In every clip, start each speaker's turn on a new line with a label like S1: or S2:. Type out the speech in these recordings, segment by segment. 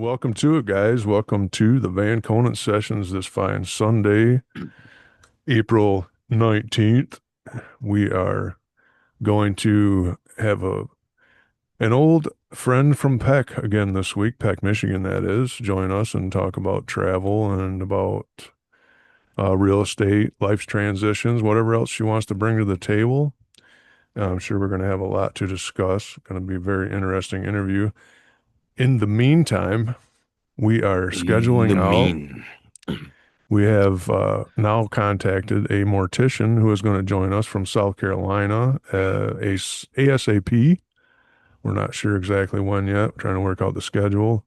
S1: welcome to it, guys. Welcome to the Van Conant sessions this fine Sunday, April 19th. We are going to have an old friend from Peck again this week, Peck, Michigan, that is, join us and talk about travel and about real estate, life's transitions, whatever else she wants to bring to the table. I'm sure we're going to have a lot to discuss. Going to be a very interesting interview. In the meantime, we are
S2: The
S1: scheduling out.
S2: mean.
S1: We have now contacted a mortician who is going to join us from South Carolina, ASAP. We're not sure exactly when yet. We're trying to work out the schedule.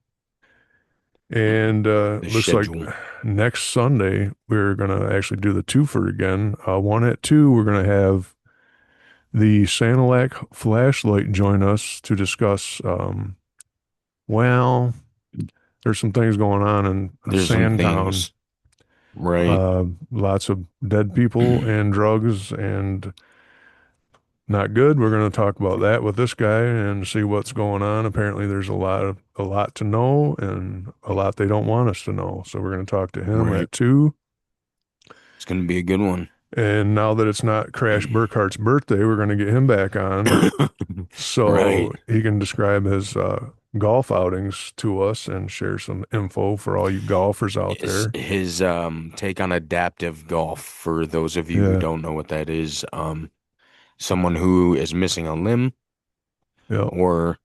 S1: And
S2: The
S1: looks like
S2: schedule.
S1: next Sunday, we're going to actually do the twofer again. One at 2, we're going to have the Sanilac flashlight join us to discuss, well, there's some things going on in
S2: There's some
S1: Sandtown.
S2: things, right?
S1: Lots of dead people and drugs and not good. We're going to talk about that with this guy and see what's going on. Apparently, there's a lot to know and a lot they don't want us to know. So we're going to talk to him
S2: Right.
S1: at 2.
S2: It's gonna be a good one.
S1: And now that it's not Crash Burkhart's birthday, we're going to get him back on so
S2: Right.
S1: he can describe his golf outings to us and share some info for all you golfers out there.
S2: His take on adaptive golf, for those of you who
S1: Yeah,
S2: don't know what that is, someone who is missing a limb
S1: yeah,
S2: or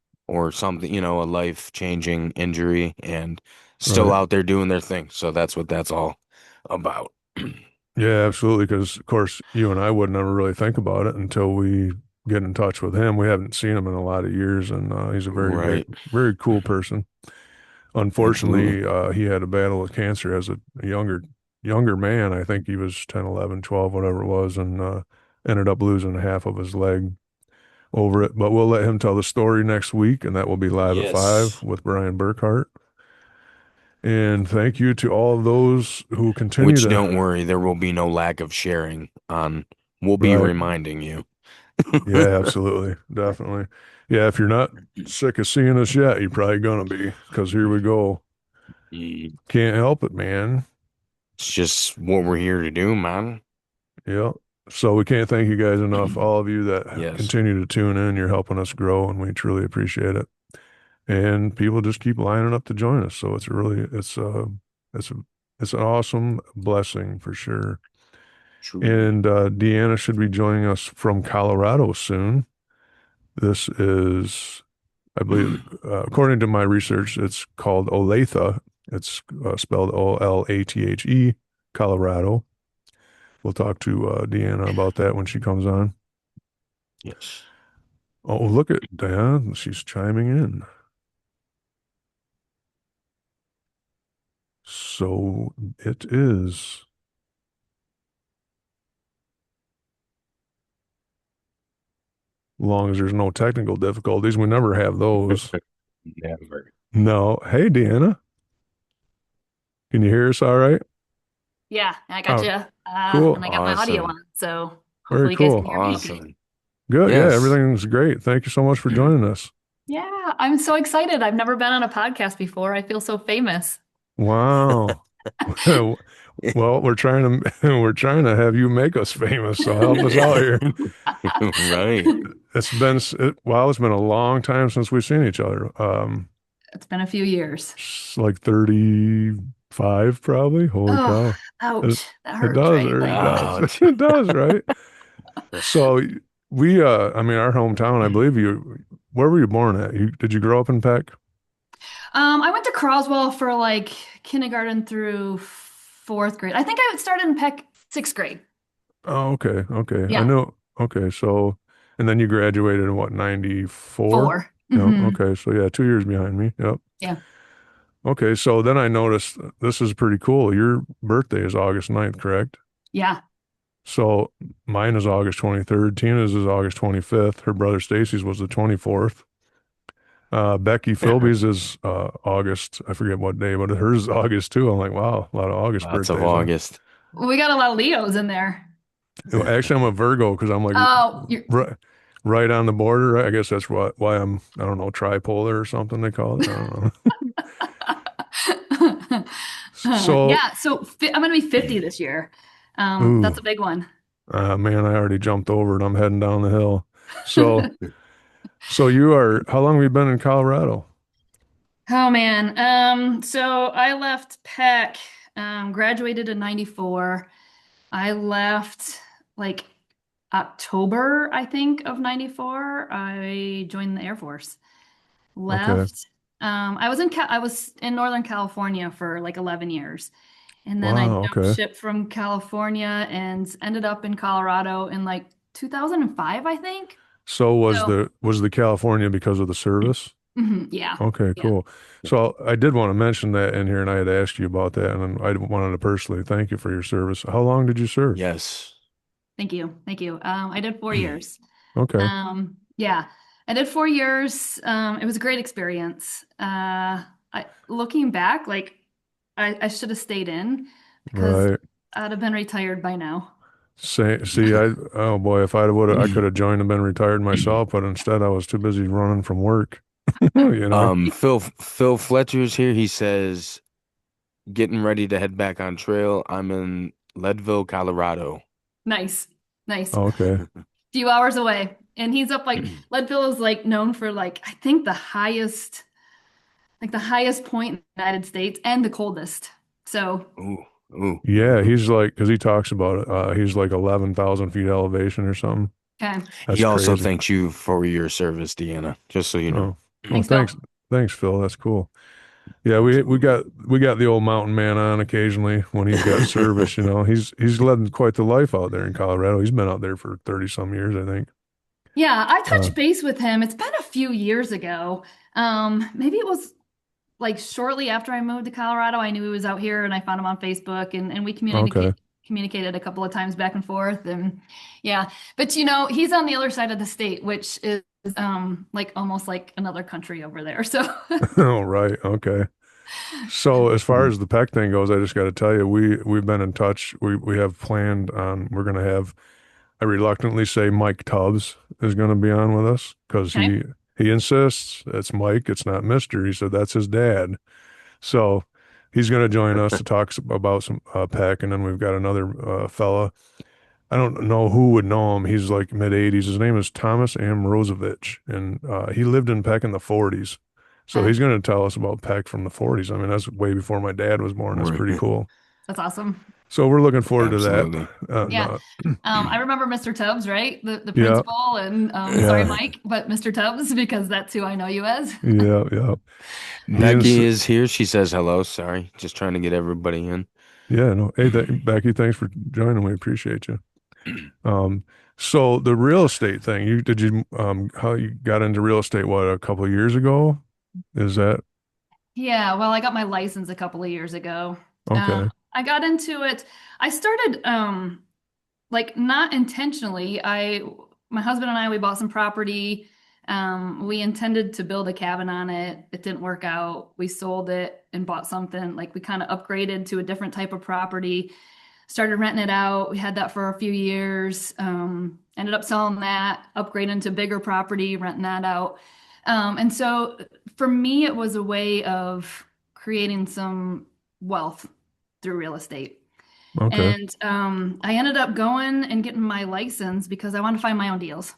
S2: something, a life-changing injury and still
S1: right.
S2: out there doing their thing. So that's what that's all about.
S1: Yeah, absolutely. Because of course, you and I would never really think about it until we get in touch with him. We haven't seen him in a lot of years, and he's a very great,
S2: Right.
S1: very cool person.
S2: Absolutely.
S1: Unfortunately, he had a battle with cancer as a younger man. I think he was 10, 11, 12, whatever it was, and ended up losing half of his leg over it. But we'll let him tell the story next week, and that will be live at 5
S2: Yes.
S1: with Brian Burkhart. And thank you to all of those who continue
S2: Which,
S1: to,
S2: don't worry, there will be no lack of sharing on. We'll be
S1: right.
S2: reminding you.
S1: Yeah, absolutely. Definitely. Yeah, if you're not sick of seeing us yet, you're probably gonna be, because here we go.
S2: It's
S1: Can't help it, man.
S2: just what we're here to do, man.
S1: Yeah. So we can't thank you guys enough. All of you that
S2: Yes.
S1: continue to tune in, you're helping us grow, and we truly appreciate it. And people just keep lining up to join us. So it's a it's an awesome blessing for sure.
S2: Truly.
S1: And Deanna should be joining us from Colorado soon. This is I believe, according to my research, it's called Olathe. It's spelled Olathe, Colorado. We'll talk to Deanna about that when she comes on.
S2: Yes.
S1: Oh, look at Diana. She's chiming in. So it is, long as there's no technical difficulties. We never have those.
S2: Never.
S1: No. Hey, Deanna. Can you hear us all right?
S3: Yeah, I got
S1: Oh,
S3: you.
S1: cool.
S3: And I got my audio
S2: Awesome.
S3: on, so
S1: Very
S3: hopefully you guys can
S1: cool.
S3: hear me okay.
S2: Awesome.
S1: Good. Yeah,
S2: Yes.
S1: everything's great. Thank you so much for joining us.
S3: Yeah, I'm so excited. I've never been on a podcast before. I feel so famous.
S1: Wow. Well, we're trying to have you make us famous, so help us out here.
S2: Right.
S1: It's been a long time since we've seen each other.
S3: It's been a few years.
S1: It's like 35 probably. Holy
S3: Oh,
S1: cow. It,
S3: ouch. That
S1: it
S3: hurts,
S1: does,
S3: right?
S1: or
S3: Like,
S1: it does.
S2: Ouch.
S1: It does, right? So I mean, our hometown, I believe where were you born at? Did you grow up in Peck?
S3: I went to Croswell for like kindergarten through fourth grade. I think I started in Peck sixth grade.
S1: Oh, okay. Okay. I
S3: Yeah,
S1: know. Okay. So, and then you graduated in what, 94?
S3: four.
S1: Yeah. Okay. So yeah, 2 years behind me. Yep.
S3: Yeah.
S1: Okay. So then I noticed this is pretty cool. Your birthday is August 9th, correct?
S3: Yeah.
S1: So mine is August 23rd. Tina's is August 25th. Her brother Stacy's was the 24th. Becky Philby's is August. I forget what day, but hers is August too. I'm like, wow, a lot of August
S2: Lots of
S1: birthdays, huh?
S2: August.
S3: We got a lot of Leos in there.
S1: Well, actually, I'm a Virgo because I'm like
S3: Oh, you're
S1: right on the border. Right? I guess that's why I'm, I don't know, tripolar or something they call it. I don't know. So,
S3: Yeah, so I'm gonna be 50 this year. That's
S1: ooh,
S3: a big one.
S1: man, I already jumped over it. I'm heading down the hill. So, so you are, how long have you been in Colorado?
S3: Oh man. So I left Peck, graduated in 94. I left like October, I think, of 94. I joined the Air Force.
S1: Okay.
S3: Left. I was in Northern California for like 11 years. And then I
S1: Wow.
S3: jumped
S1: Okay.
S3: ship from California and ended up in Colorado in like 2005, I think.
S1: So
S3: So,
S1: was the California because of the service?
S3: yeah.
S1: Okay,
S3: Yeah.
S1: cool. So I did want to mention that in here, and I had asked you about that, and I wanted to personally thank you for your service. How long did you serve?
S2: Yes.
S3: Thank you. Thank you. I did 4 years.
S1: Okay.
S3: Yeah, I did 4 years. It was a great experience. Looking back, like I should have stayed in because
S1: Right.
S3: I'd have been retired by now.
S1: See, oh boy, if I would, I could have joined and been retired myself, but instead I was too busy running from work, you know?
S2: Phil Fletcher's here. He says, getting ready to head back on trail. I'm in Leadville, Colorado.
S3: Nice, nice.
S1: Okay.
S3: Few hours away, and he's up like Leadville is like known for like I think the highest point in the United States and the coldest. So
S2: Ooh, ooh.
S1: Yeah, he's like, because he talks about it, he's like 11,000 feet elevation or something.
S3: okay,
S1: That's
S2: He also
S1: crazy.
S2: thanks you for your service, Deanna, just so you know.
S1: Oh, oh,
S3: thanks, Phil.
S1: thanks, Phil. That's cool. Yeah,
S2: Absolutely.
S1: we got the old mountain man on occasionally when he's got service, you know. He's led quite the life out there in Colorado. He's been out there for 30 some years, I think.
S3: Yeah, I
S1: Uh,
S3: touched base with him. It's been a few years ago. Maybe it was like shortly after I moved to Colorado. I knew he was out here, and I found him on Facebook, and we
S1: okay.
S3: communicated a couple of times back and forth, and yeah. But you know, he's on the other side of the state, which is like almost like another country over there. So
S1: Oh, right. Okay. So as far as the Peck thing goes, I just got to tell you, we've been in touch. We have planned on we're going to have. I reluctantly say Mike Tubbs is going to be on with us because
S3: okay,
S1: he insists it's Mike, it's not Mister. He said that's his dad. So he's going to join us to talk about some Peck, and then we've got another fella. I don't know who would know him. He's like mid 80s. His name is Thomas Amrozovich, and he lived in Peck in the 40s. So
S3: okay,
S1: he's going to tell us about Peck from the 40s. I mean, that's way before my dad was born. That's pretty
S2: Right.
S1: cool.
S3: that's awesome.
S1: So we're looking forward to that.
S2: Absolutely.
S3: Yeah.
S1: No,
S3: I remember Mr. Tubbs, right? The
S1: yeah,
S3: principal, and sorry,
S1: yeah,
S3: Mike, but Mr. Tubbs because that's who I know you as.
S1: yeah, yeah. He ins
S2: Becky is here. She says hello. Sorry. Just trying to get everybody in.
S1: Yeah, no. Hey, Becky, thanks for joining. We appreciate you. Um, so the real estate thing, how you got into real estate, what, a couple of years ago? Is that
S3: Yeah, well, I got my license a couple of years ago.
S1: okay?
S3: I got into it. I started like not intentionally. My husband and I, we bought some property. We intended to build a cabin on it. It didn't work out. We sold it and bought something. Like we kind of upgraded to a different type of property, started renting it out. We had that for a few years. Ended up selling that, upgrading to bigger property, renting that out. And so for me, it was a way of creating some wealth through real estate.
S1: Okay,
S3: And I ended up going and getting my license because I wanted to find my own deals.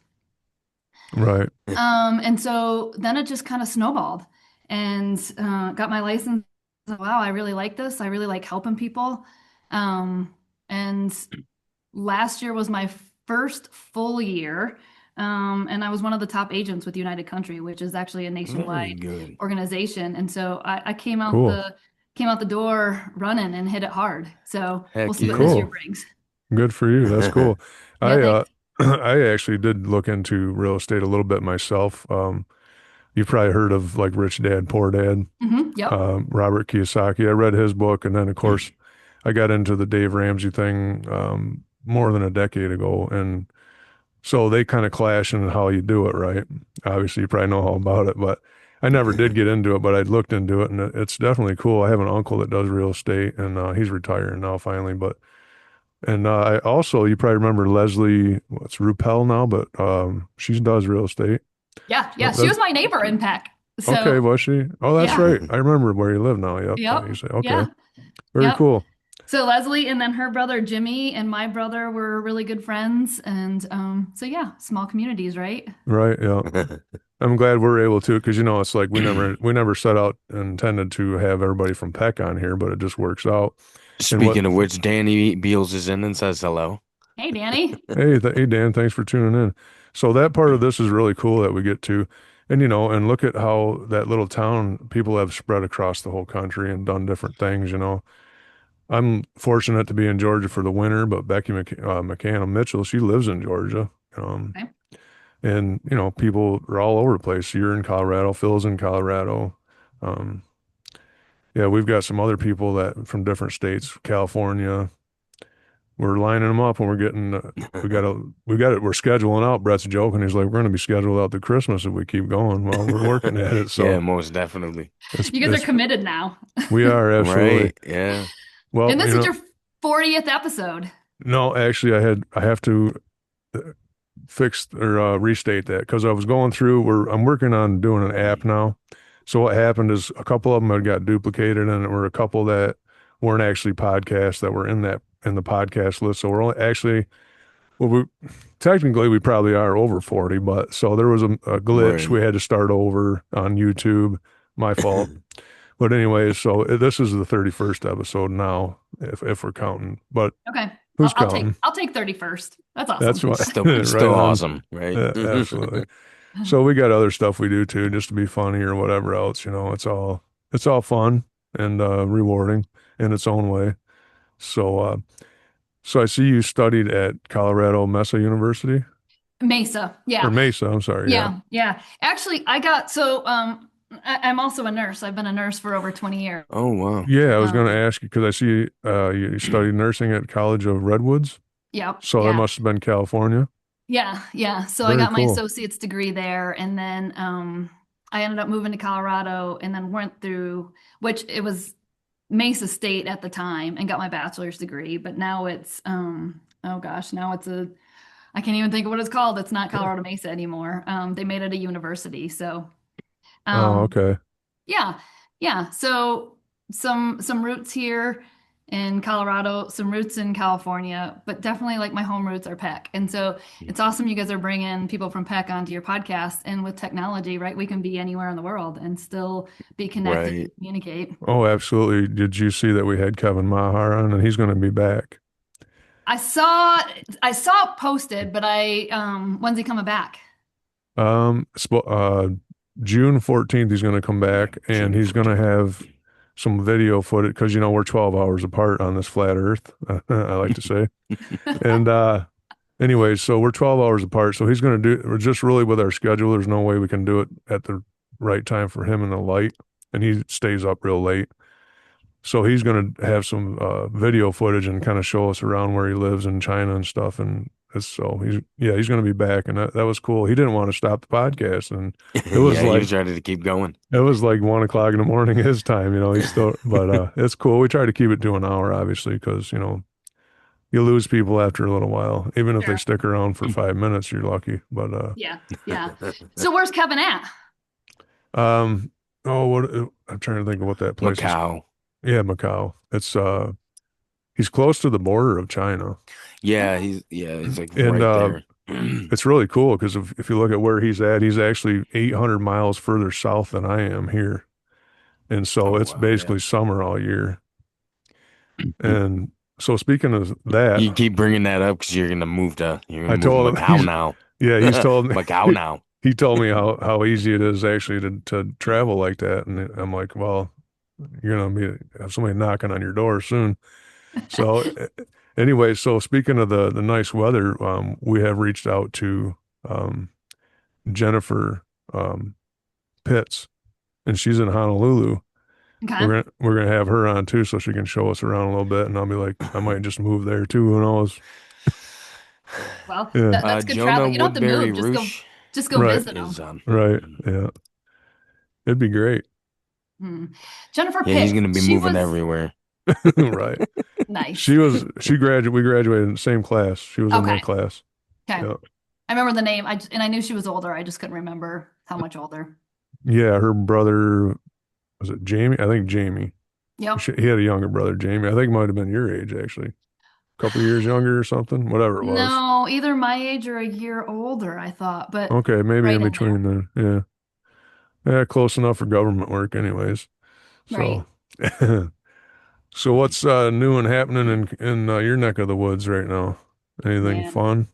S1: right.
S3: And so then it just kind of snowballed and got my license. Wow, I really like this. I really like helping people. And last year was my first full year. And I was one of the top agents with United Country, which is actually a
S2: Very
S3: nationwide
S2: good.
S3: organization. And so I
S1: Cool,
S3: came out the door running and hit it hard. So we'll
S2: Heck
S3: see what
S2: yeah.
S3: this year
S1: cool.
S3: brings.
S1: Good for you. That's cool.
S3: Yeah,
S1: I
S3: thanks.
S1: I actually did look into real estate a little bit myself. You've probably heard of like Rich Dad, Poor Dad,
S3: Yep.
S1: Robert Kiyosaki. I read his book, and then of course I got into the Dave Ramsey thing more than a decade ago, and so they kind of clash in how you do it, right? Obviously, you probably know all about it, but I never did get into it, but I looked into it, and it's definitely cool. I have an uncle that does real estate, and he's retiring now finally, but and I also, you probably remember Leslie, what's Rupel now, but she does real estate.
S3: Yeah,
S1: So
S3: yeah. She
S1: that's
S3: was my neighbor in Peck.
S1: Okay,
S3: So
S1: was she? Oh, that's
S3: yeah,
S1: right. I remember where you live now. Yep.
S3: yep,
S1: You say, okay.
S3: yeah,
S1: Very
S3: yep.
S1: cool.
S3: So Leslie and then her brother Jimmy and my brother were really good friends. And so yeah, small communities, right?
S1: Right. Yeah. I'm glad we're able to, because it's like we never set out intended to have everybody from Peck on here, but it just works out. And what?
S2: Speaking of which, Danny Beals is in and says hello.
S3: Hey, Danny.
S1: Hey, Dan, thanks for tuning in. So that part of this is really cool that we get to, and look at how that little town people have spread across the whole country and done different things. I'm fortunate to be in Georgia for the winter, but Becky McCann Mitchell, she lives in Georgia. Um,
S3: Okay.
S1: and people are all over the place. You're in Colorado, Phil's in Colorado. Um, yeah, we've got some other people that from different states, California. We're lining them up, and we're getting we're scheduling out. Brett's joking. He's like, we're going to be scheduled out to Christmas if we keep going. Well, we're working at it,
S2: Yeah,
S1: so
S2: most definitely.
S1: it's
S3: You guys are
S1: it's
S3: committed now.
S1: we are absolutely.
S2: Right. Yeah.
S1: Well,
S3: And this is your 40th episode.
S1: no, actually, I have to uh, fix or restate that because I was going through. I'm working on doing an app now. So what happened is a couple of them had got duplicated, and there were a couple that weren't actually podcasts that were in the podcast list. So we're only actually well, technically we probably are over 40, but so there was a glitch.
S2: Right.
S1: We had to start over on YouTube. My fault. But anyways, so this is the 31st episode now, if we're counting. But
S3: Okay.
S1: who's
S3: I'll take
S1: counting?
S3: I'll take 31st. That's
S1: That's
S3: awesome.
S1: what
S2: Still
S1: right on.
S2: awesome, right?
S1: Absolutely. So we got other stuff we do too, just to be funny or whatever else. It's all fun and rewarding in its own way. So so I see you studied at Colorado Mesa University
S3: Mesa.
S1: or
S3: Yeah.
S1: Mesa. I'm sorry. Yeah.
S3: Yeah. Yeah. Actually, I'm also a nurse. I've been a nurse for over 20 years.
S2: Oh, wow.
S1: Yeah, I was going to
S3: Um,
S1: ask you because I see you studied nursing at College of Redwoods.
S3: yep.
S1: So that
S3: Yeah.
S1: must have been California.
S3: Yeah. Yeah. So I
S1: Very
S3: got my
S1: cool.
S3: associate's degree there, and then I ended up moving to Colorado and then went through, which it was Mesa State at the time, and got my bachelor's degree, but now it's oh gosh, now it's a I can't even think of what it's called. It's not Colorado Mesa anymore. They made it a university. So
S1: Oh,
S3: um
S1: okay.
S3: yeah, yeah. So some roots here in Colorado, some roots in California, but definitely like my home roots are Peck. And so it's awesome you guys are bringing people from Peck onto your podcast. And with technology, right, we can be anywhere in the world and still be connected and
S2: Right.
S3: communicate.
S1: Oh, absolutely. Did you see that we had Kevin Maher on and he's going to be back?
S3: I saw I saw it posted, but when's he coming back?
S1: Spo June 14th, he's going to come
S2: Yeah,
S1: back and
S2: June
S1: he's going to
S2: 14th.
S1: have some video footage because, we're 12 hours apart on this flat earth, I like to say. And anyways, so we're 12 hours apart. So he's going to we're just really with our schedule. There's no way we can do it at the right time for him and the light. And he stays up real late. So he's going to have some video footage and kind of show us around where he lives in China and stuff. And so he's going to be back. And that was cool. He didn't want to stop the podcast. And it was
S2: Yeah, he
S1: like,
S2: was ready to keep going.
S1: it was like 1 o'clock in the morning his time, he's still, but it's cool. We try to keep it to an hour, obviously, because, you lose people after a little while. Even if they
S3: Sure.
S1: stick around for 5 minutes, you're lucky. But
S3: Yeah, yeah. So where's Kevin at?
S1: um, oh, what I'm trying to think of what that place is.
S2: Macau.
S1: Yeah, Macau. It's he's close to the border of China,
S2: He's like
S1: and
S2: right there.
S1: it's really cool because if you look at where he's at, he's actually 800 miles further south than I am here, and so
S2: Oh,
S1: it's
S2: wow, yeah.
S1: basically summer all year. And so speaking of that,
S2: You keep bringing that up because you're gonna move to
S1: told him
S2: Macau now.
S1: yeah, he's told me
S2: Macau now.
S1: he told me how easy it is actually to travel like that, and I'm like, well, you're gonna have somebody knocking on your door soon. So anyway, so speaking of the nice weather, we have reached out to um, Jennifer um, Pitts, and she's in Honolulu.
S3: Okay.
S1: We're gonna have her on too, so she can show us around a little bit, and I'll be like, I might just move there too. Who knows?
S3: Well,
S1: Yeah.
S3: that's good
S2: Jonah
S3: travel. You don't have to
S2: Woodbury
S3: move.
S2: Roosh
S3: Just go
S1: Right.
S3: visit them.
S2: is on.
S1: Right. Yeah. It'd be great.
S3: Hmm. Jennifer
S2: Yeah, he's
S3: Pitt.
S2: gonna be
S3: She
S2: moving
S3: was
S2: everywhere.
S1: Right.
S3: nice.
S1: We graduated in the same class. She was in my
S3: Okay.
S1: class.
S3: Okay.
S1: Yeah.
S3: I remember the name. And I knew she was older. I just couldn't remember how much older.
S1: Yeah, her brother was it Jamie? I think Jamie.
S3: Yep.
S1: He had a younger brother, Jamie. I think it might have been your age actually. A couple years younger or something, whatever it was.
S3: No, either my age or a year older, I thought, but
S1: Okay, maybe
S3: right
S1: in
S3: in there.
S1: between then. Yeah. Yeah, close enough for government work anyways. So
S3: Right.
S1: so what's new and happening in your neck of the woods right now? Anything
S3: Man.
S1: fun?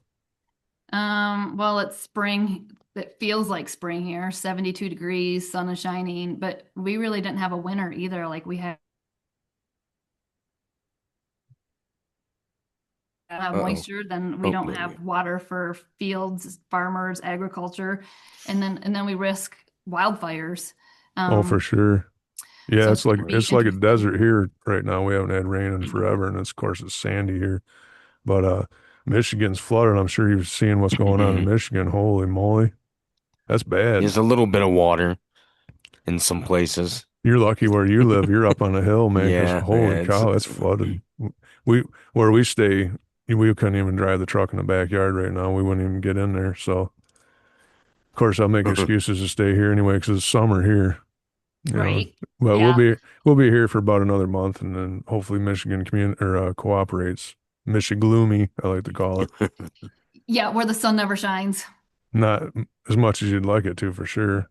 S3: Well, it's spring. It feels like spring here, 72 degrees, sun is shining, but we really didn't have a winter either. Like we had have
S2: Uh-oh.
S3: moisture, then we
S2: Oh,
S3: don't
S2: no, no.
S3: have water for fields, farmers, agriculture, and then we risk wildfires.
S1: Oh, for
S3: Um,
S1: sure. Yeah,
S3: so it's going to be
S1: it's like a
S3: interesting.
S1: desert here right now. We haven't had rain in forever, and of course it's sandy here. But Michigan's flooded. I'm sure you're seeing what's going on in Michigan. Holy moly, that's bad.
S2: There's a little bit of water in some places.
S1: You're lucky where you live. You're up on a hill, man, because
S2: Yeah,
S1: holy
S2: yeah, it's
S1: cow, it's flooded. We where we stay, we couldn't even drive the truck in the backyard right now. We wouldn't even get in there. So, of course, I'll make excuses to stay here anyway because it's summer here. You know,
S3: Right.
S1: but
S3: Yeah.
S1: we'll be here for about another month, and then hopefully Michigan cooperates. Michigloomy, I like to call it.
S3: Yeah, where the sun never shines.
S1: Not as much as you'd like it to, for sure.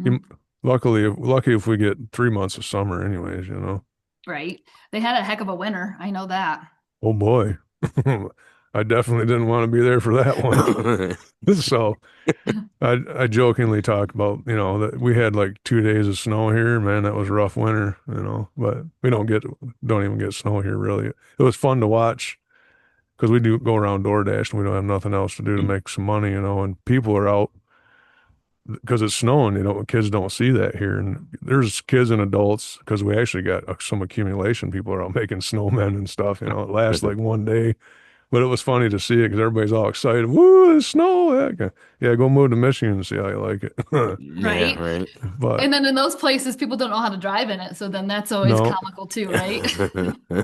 S1: You,
S3: Mhm.
S1: lucky if we get 3 months of summer, anyways. You know.
S3: Right. They had a heck of a winter. I know that.
S1: Oh boy, I definitely didn't want to be there for that one. So I jokingly talk about, that we had like 2 days of snow here. Man, that was a rough winter, but we don't even get snow here really. It was fun to watch because we do go around DoorDash and we don't have nothing else to do to make some money, and people are out because it's snowing, kids don't see that here. And there's kids and adults because we actually got some accumulation. People are out making snowmen and stuff, it lasts like one day. But it was funny to see it because everybody's all excited. Woo, it's snow. Yeah, yeah, go move to Michigan and see how you like it.
S2: Yeah,
S3: Right.
S2: right.
S1: But
S3: And then in those places, people don't know how to drive in it. So then that's always
S1: no,
S3: comical too, right?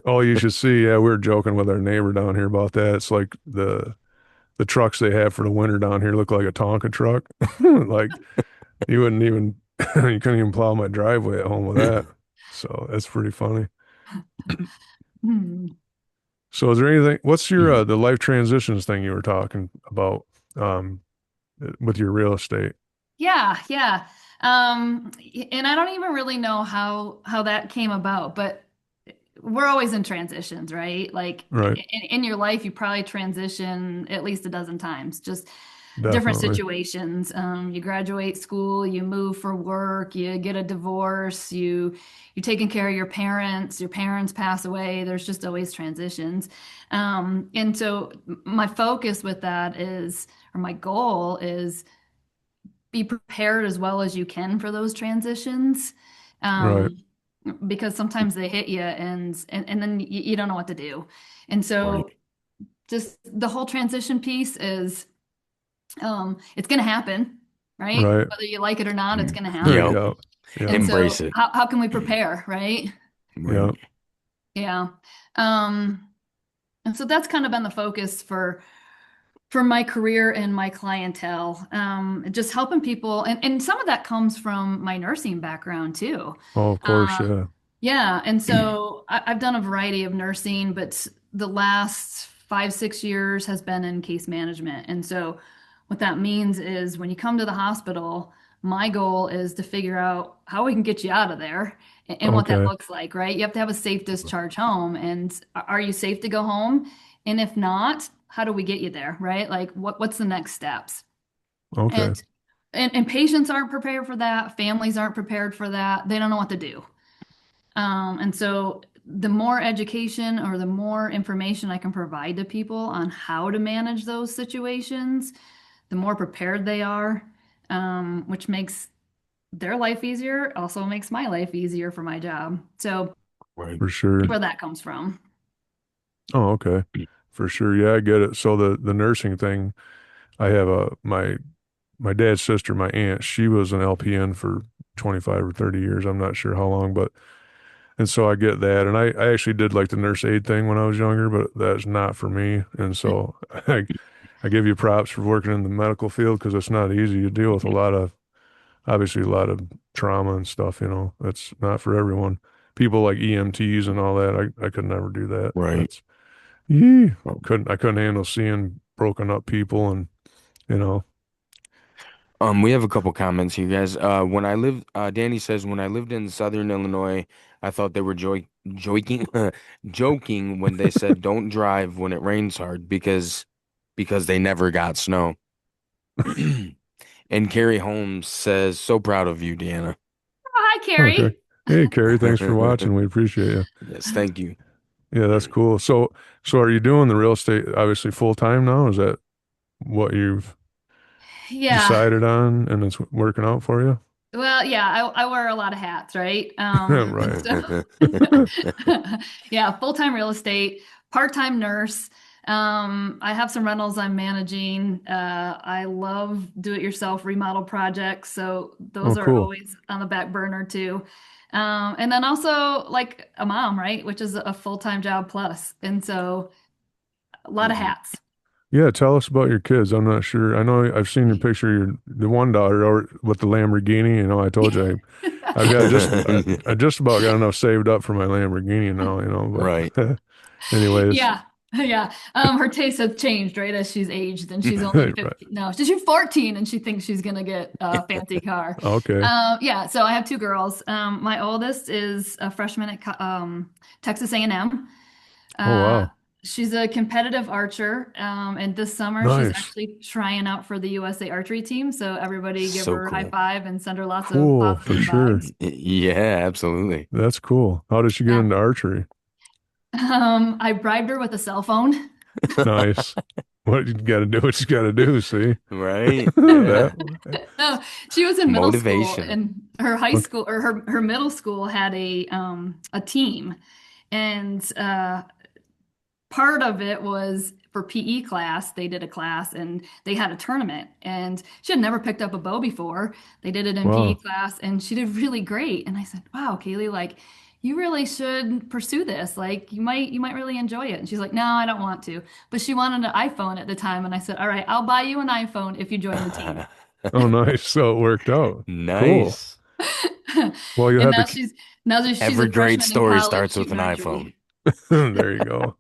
S1: oh, you should see. Yeah, we were joking with our neighbor down here about that. It's like the trucks they have for the winter down here look like a Tonka truck. Like you wouldn't even you couldn't even plow my driveway at home with that. So that's pretty funny.
S3: Hmm.
S1: So is there anything? What's your the life transitions thing you were talking about um with your real estate?
S3: Yeah, yeah. And I don't even really know how that came about, but we're always in transitions, right? Like
S1: Right,
S3: in your life, you probably transition at least a dozen times, just different
S1: definitely.
S3: situations. You graduate school, you move for work, you get a divorce, you're taking care of your parents pass away. There's just always transitions. And so my focus with that is, or my goal is be prepared as well as you can for those transitions.
S1: Right,
S3: Um, because sometimes they hit you and then you don't know what to do. And
S2: Right.
S3: so just the whole transition piece is it's going to happen, right?
S1: right.
S3: Whether you like it or not, it's going to
S2: Yep.
S3: happen.
S1: Yeah, yeah,
S3: And
S2: Embrace
S3: so
S2: it.
S3: how can we prepare, right?
S2: Right.
S1: yeah.
S3: Yeah. Um, and so that's kind of been the focus for my career and my clientele, just helping people. And some of that comes from my nursing background too.
S1: Oh, of course,
S3: Uh,
S1: yeah.
S3: yeah. And so I've done a variety of nursing, but the last 5, 6 years has been in case management. And so what that means is when you come to the hospital, my goal is to figure out how we can get you out of there and what that
S1: Okay,
S3: looks like, right? You have to have a safe discharge home. And are you safe to go home? And if not, how do we get you there, right? Like what's the next steps?
S1: okay.
S3: And and patients aren't prepared for that, families aren't prepared for that. They don't know what to do. And so the more education or the more information I can provide to people on how to manage those situations, the more prepared they are, which makes their life easier, also makes my life easier for my job. So
S2: Right.
S1: For sure.
S3: where that comes from.
S1: Oh, okay. For sure. Yeah, I get it. So the nursing thing, I have my dad's sister, my aunt, she was an LPN for 25 or 30 years. I'm not sure how long, but and so I get that. And I actually did like the nurse aide thing when I was younger, but that's not for me. And so I give you props for working in the medical field because it's not easy. You deal with obviously a lot of trauma and stuff, that's not for everyone. People like EMTs and all that, I could never do that.
S2: Right.
S1: That's, yeah, I couldn't handle seeing broken up people and, you know,
S2: We have a couple comments here, guys. Danny says, when I lived in Southern Illinois, I thought they were joking, joking when they said don't drive when it rains hard because they never got snow. And Carrie Holmes says, so proud of you, Deanna.
S3: Oh, hi,
S1: okay.
S3: Carrie.
S1: Hey, Carrie, thanks for watching. We appreciate you.
S2: Yes, thank you.
S1: Yeah, that's cool. So are you doing the real estate obviously full time now? Is that what you've
S3: Yeah.
S1: decided on and it's working out for you?
S3: Well, yeah, I wear a lot of hats, right?
S1: Right.
S3: So yeah, full-time real estate, part-time nurse. I have some rentals I'm managing. I love do-it-yourself remodel projects, so
S1: Oh,
S3: those are
S1: cool.
S3: always on the back burner too. And then also like a mom, right? Which is a full-time job plus. And so a lot of
S2: Mhm.
S3: hats.
S1: Yeah, tell us about your kids. I'm not sure. I know I've seen your picture. The one daughter or with the Lamborghini. I told you I've got I just about got enough saved up for my Lamborghini now.
S2: Right.
S1: But anyways,
S3: Yeah. Yeah. Her tastes have changed, right, as she's aged, and she's only
S1: right.
S3: 15. No, she's 14 and she thinks she's gonna get a fancy car.
S1: Okay.
S3: Yeah, so I have two girls. My oldest is a freshman at Texas A&M.
S1: Oh,
S3: Uh,
S1: wow.
S3: she's a competitive archer, and this summer she's
S1: Nice.
S3: actually trying out for the USA archery team. So everybody give
S2: So
S3: her a high
S2: cool.
S3: five and send her lots of
S1: Cool for
S3: positive
S1: sure.
S3: vibes.
S2: Yeah, absolutely.
S1: That's cool. How did she get
S3: Yeah.
S1: into archery?
S3: I bribed her with a cell phone.
S1: Nice. What you got to do? What you got to do? See
S2: Right. Yeah.
S1: that?
S3: No, she was in middle school,
S2: Motivation.
S3: and her high
S1: Okay.
S3: school or her middle school had a team, and part of it was for PE class. They did a class and they had a tournament, and she had never picked up a bow before. They did it in PE
S1: Wow.
S3: class, and she did really great. And I said, "Wow, Kaylee, like you really should pursue this. Like you might really enjoy it." And she's like, "No, I don't want to." But she wanted an iPhone at the time, and I said, "All right, I'll buy you an iPhone if you join the team."
S1: Oh, nice. So it worked out. Cool.
S2: Nice.
S1: Well, you'll
S3: And
S1: have to.
S3: now she's
S2: Every
S3: a
S2: great
S3: freshman in
S2: story
S3: college
S2: starts with
S3: shooting
S2: an iPhone.
S3: archery.
S1: There you go.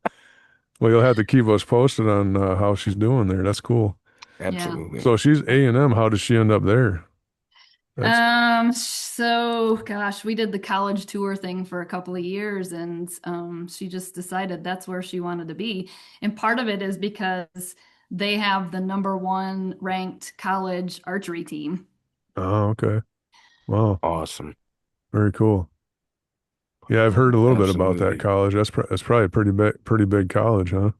S1: Well, you'll have to keep us posted on how she's doing there. That's cool.
S3: Yeah.
S2: Absolutely.
S1: So she's A&M. How did she end up there? That's
S3: So gosh, we did the college tour thing for a couple of years and she just decided that's where she wanted to be. And part of it is because they have the number one ranked college archery team.
S1: oh, okay. Wow.
S2: Awesome.
S1: Very cool. Yeah, I've heard a little bit about that
S2: Absolutely.
S1: college. That's probably a pretty big college, huh?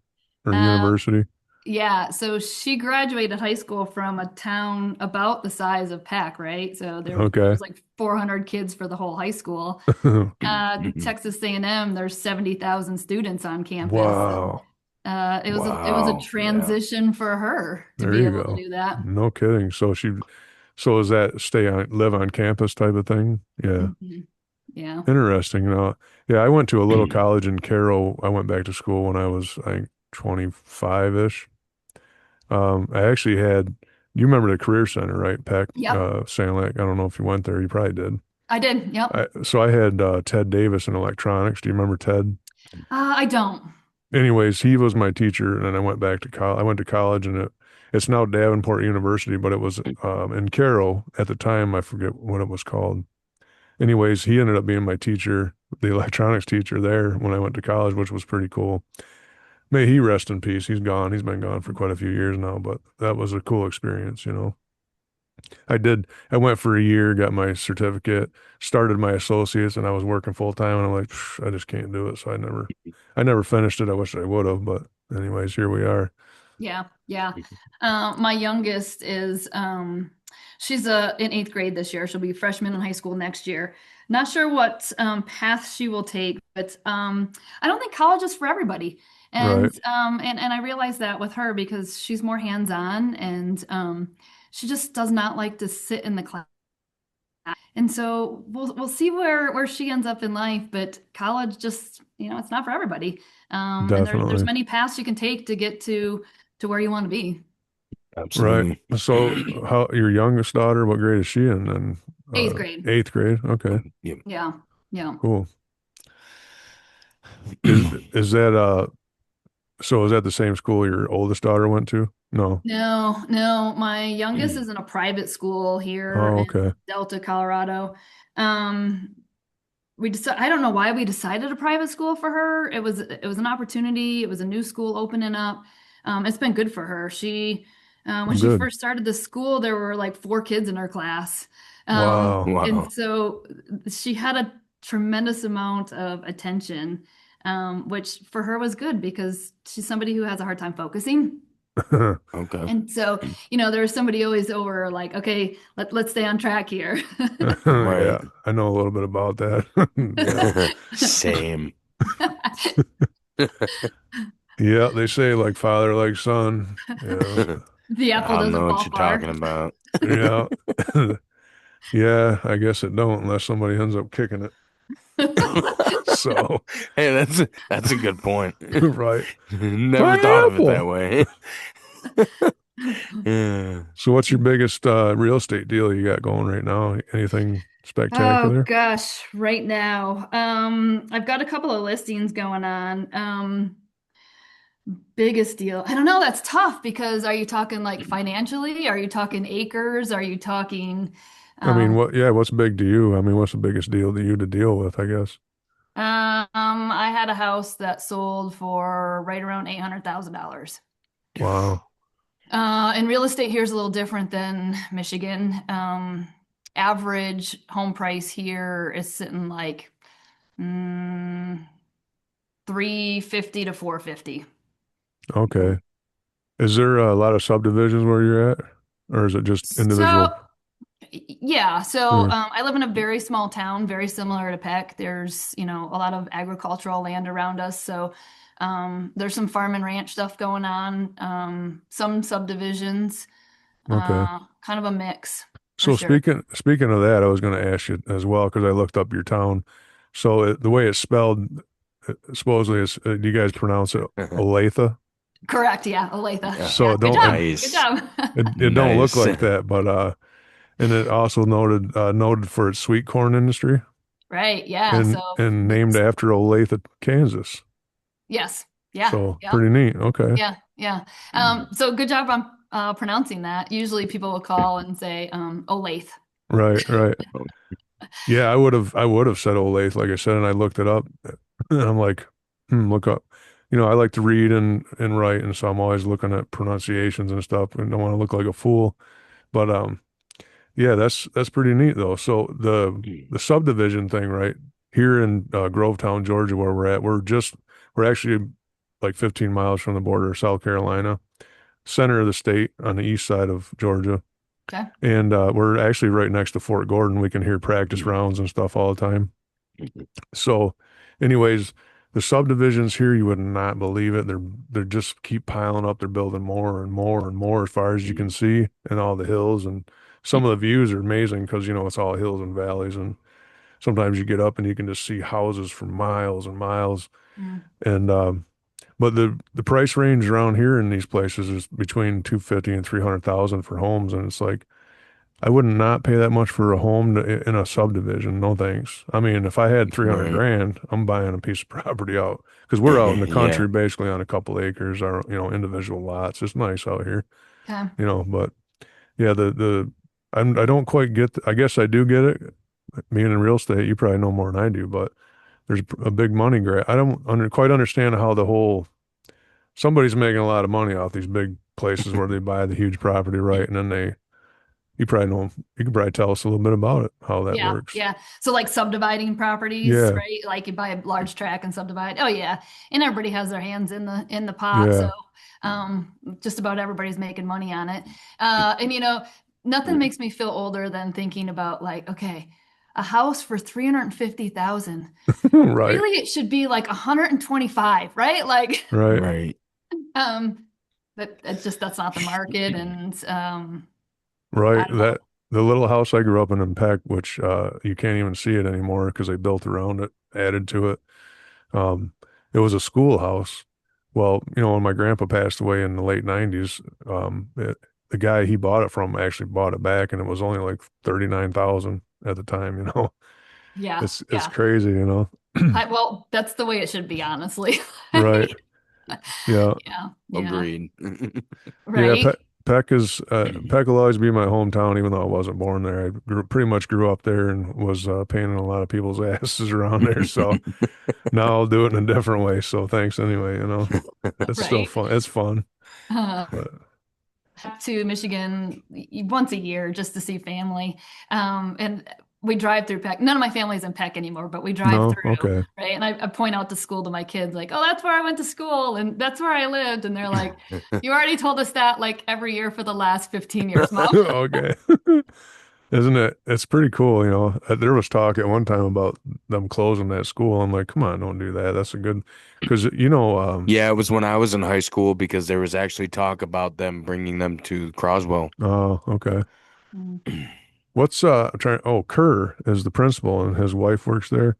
S1: Or
S3: Uh,
S1: university.
S3: yeah, so she graduated high school from a town about the size of Peck, right? So there
S1: Okay.
S3: was like 400 kids for the whole high school. Texas A&M, there's 70,000 students on campus, and
S1: Wow.
S3: it was a
S2: Wow. Yeah.
S3: transition for her to
S1: There
S3: be
S1: you
S3: able to
S1: go.
S3: do that.
S1: No kidding. So is that live on campus type of thing? Yeah.
S3: Mhm. Yeah.
S1: Interesting. Yeah, I went to a little college in Carroll. I went back to school when I was, I think, 25-ish. I actually you remember the Career Center, right? Peck,
S3: Yep.
S1: Sand Lake. I don't know if you went there. You probably did.
S3: I did. Yep.
S1: So I had Ted Davis in electronics. Do you remember Ted?
S3: I don't.
S1: Anyways, he was my teacher, and then I went back to college. I went to college, and it's now Davenport University, but it was in Carroll at the time. I forget what it was called. Anyways, he ended up being my teacher, the electronics teacher there when I went to college, which was pretty cool. May he rest in peace. He's gone. He's been gone for quite a few years now, but that was a cool experience. I went for a year, got my certificate, started my associates, and I was working full time, and I'm like, I just can't do it. So I never finished it. I wish I would have, but anyways, here we are.
S3: Yeah. Yeah. My youngest is she's in eighth grade this year. She'll be freshman in high school next year. Not sure what path she will take, but I don't think college is for everybody.
S1: Right.
S3: And I realize that with her because she's more hands-on and she just does not like to sit in the class. And so we'll see where she ends up in life, but college just, it's not for everybody. And there's
S1: Definitely.
S3: many paths you can take to get to where you want to be.
S1: Right.
S2: Absolutely.
S1: So how your youngest daughter, what grade is she in then?
S3: Eighth grade.
S1: Eighth grade. Okay,
S2: Yep.
S3: Yeah. Yeah.
S1: cool. Is that so is that the same school your oldest daughter went to? No.
S3: No, no, my youngest is in a private school here
S1: Oh,
S3: in
S1: okay.
S3: Delta, Colorado. Um, we decided, I don't know why we decided a private school for her. It was an opportunity. It was a new school opening up. It's been good for her. When
S1: I'm
S3: she
S1: good.
S3: first started the school, there were like four kids in her class.
S1: Wow.
S3: And
S2: Wow.
S3: so she had a tremendous amount of attention, which for her was good because she's somebody who has a hard time focusing.
S2: Okay.
S3: And so, there was somebody always over like, okay, let's stay on track here.
S1: Yeah,
S2: Right.
S1: I know a little bit about that. Yeah.
S2: Same.
S1: Yeah, they say like father, like son. Yeah.
S3: The apple
S2: I don't know
S3: doesn't
S2: what
S3: fall
S2: you're
S3: far.
S2: talking about.
S1: Yeah. Yeah, I guess it don't unless somebody ends up kicking it. So,
S2: Hey, that's a good point.
S1: right.
S2: Never thought of it that
S1: Pineapple.
S2: way. Yeah.
S1: So what's your biggest real estate deal you got going right now? Anything
S3: Oh
S1: spectacular?
S3: gosh, right now. I've got a couple of listings going on. Biggest deal. I don't know, that's tough because are you talking like financially? Are you talking acres? Are you talking
S1: I mean,
S3: um
S1: what's big to you? I mean, what's the biggest deal to you to deal with, I guess?
S3: I had a house that sold for right around $800,000.
S1: Wow.
S3: And real estate here is a little different than Michigan. Average home price here is sitting like mm, 350 to 450.
S1: Okay. Is there a lot of subdivisions where you're at? Or is it just
S3: So
S1: individual?
S3: yeah, so
S1: Yeah.
S3: I live in a very small town, very similar to Peck. There's, a lot of agricultural land around us. So there's some farm and ranch stuff going on, some subdivisions,
S1: Okay.
S3: kind of a mix for
S1: So
S3: sure.
S1: speaking of that, I was going to ask you as well because I looked up your town. So the way it's spelled, supposedly, is do you guys pronounce it Olathe?
S3: Correct, yeah, Olathe.
S2: Yeah.
S1: So
S3: Yeah,
S1: it
S3: good
S1: don't
S3: job. Good
S2: Nice.
S3: job.
S1: it don't look
S2: Nice.
S1: like that, but and it also noted for its sweet corn industry
S3: Right, yeah.
S1: and
S3: So
S1: named after Olathe, Kansas.
S3: yes, yeah,
S1: So
S3: yeah,
S1: pretty neat. Okay.
S3: yeah, yeah. So good job on pronouncing that. Usually people will call and say Olathe.
S1: Right, right. Yeah, I would have said Olathe, like I said, and I looked it up, and I'm like, look up. I like to read and write, and so I'm always looking at pronunciations and stuff, and don't want to look like a fool. But yeah, that's pretty neat though. So the subdivision thing, right here in Grovetown, Georgia, where we're at, we're actually like 15 miles from the border of South Carolina, center of the state on the east side of Georgia.
S3: Okay.
S1: And we're actually right next to Fort Gordon. We can hear practice rounds and stuff all the time. So, anyways, the subdivisions here, you would not believe it. They're just keep piling up. They're building more and more and more as far as you can see, and all the hills. And some of the views are amazing because it's all hills and valleys. And sometimes you get up and you can just see houses for miles and miles.
S3: Mm.
S1: And but the price range around here in these places is between 250 and 300,000 for homes, and it's like I would not pay that much for a home in a subdivision. No thanks. I mean, if I had 300
S2: Right.
S1: grand, I'm buying a piece of property out because we're out in the
S2: Yeah.
S1: country basically on a couple acres, our, individual lots. It's nice out here,
S3: Okay.
S1: but yeah, I don't quite get, I guess I do get it. Being in real estate, you probably know more than I do, but there's a big money grab. I don't quite understand how somebody's making a lot of money off these big places where they buy the huge property, right? And then you can probably tell us a little bit about it, how that
S3: Yeah,
S1: works.
S3: yeah. So like subdividing properties,
S1: Yeah,
S3: right? Like you buy a large tract and subdivide. Oh yeah. And everybody has their hands in the pot. So
S1: yeah,
S3: just about everybody's making money on it. And nothing makes me feel older than thinking about like, okay, a house for 350,000.
S1: right,
S3: Really it should be like 125, right? Like
S1: right,
S2: Right.
S3: um but that's not the market and I
S1: right.
S3: don't know.
S1: That the little house I grew up in Peck, which you can't even see it anymore because they built around it, added to it. Um, it was a schoolhouse. Well, when my grandpa passed away in the late 90s, the guy he bought it from actually bought it back, and it was only like 39,000 at the time, you know.
S3: Yeah,
S1: It's
S3: yeah.
S1: crazy, you know.
S3: Well, that's the way it should be, honestly.
S1: Right. Yeah.
S3: Yeah, yeah,
S2: Agreed.
S1: Yeah,
S3: right.
S1: Peck will always be my hometown, even though I wasn't born there. Pretty much grew up there and was painting a lot of people's asses around there. So now I'll do it in a different way. So thanks anyway, you know. It's still
S3: Right.
S1: fun. It's fun.
S3: Uh,
S1: But
S3: to Michigan once a year just to see family. And we drive through Peck. None of my family's in Peck anymore, but we drive
S1: no,
S3: through,
S1: okay.
S3: right? And I point out to school to my kids, like, oh, that's where I went to school and that's where I lived. And they're like, you already told us that like every year for the last 15 years, Mom.
S1: Okay. Isn't it? It's pretty cool, you know. There was talk at one time about them closing that school. I'm like, come on, don't do that. That's a good, because you know,
S2: Yeah, it was when I was in high school because there was actually talk about them bringing them to Croswell.
S1: oh, okay.
S3: Mm.
S1: What's I'm trying? Oh, Kerr is the principal, and his wife works there.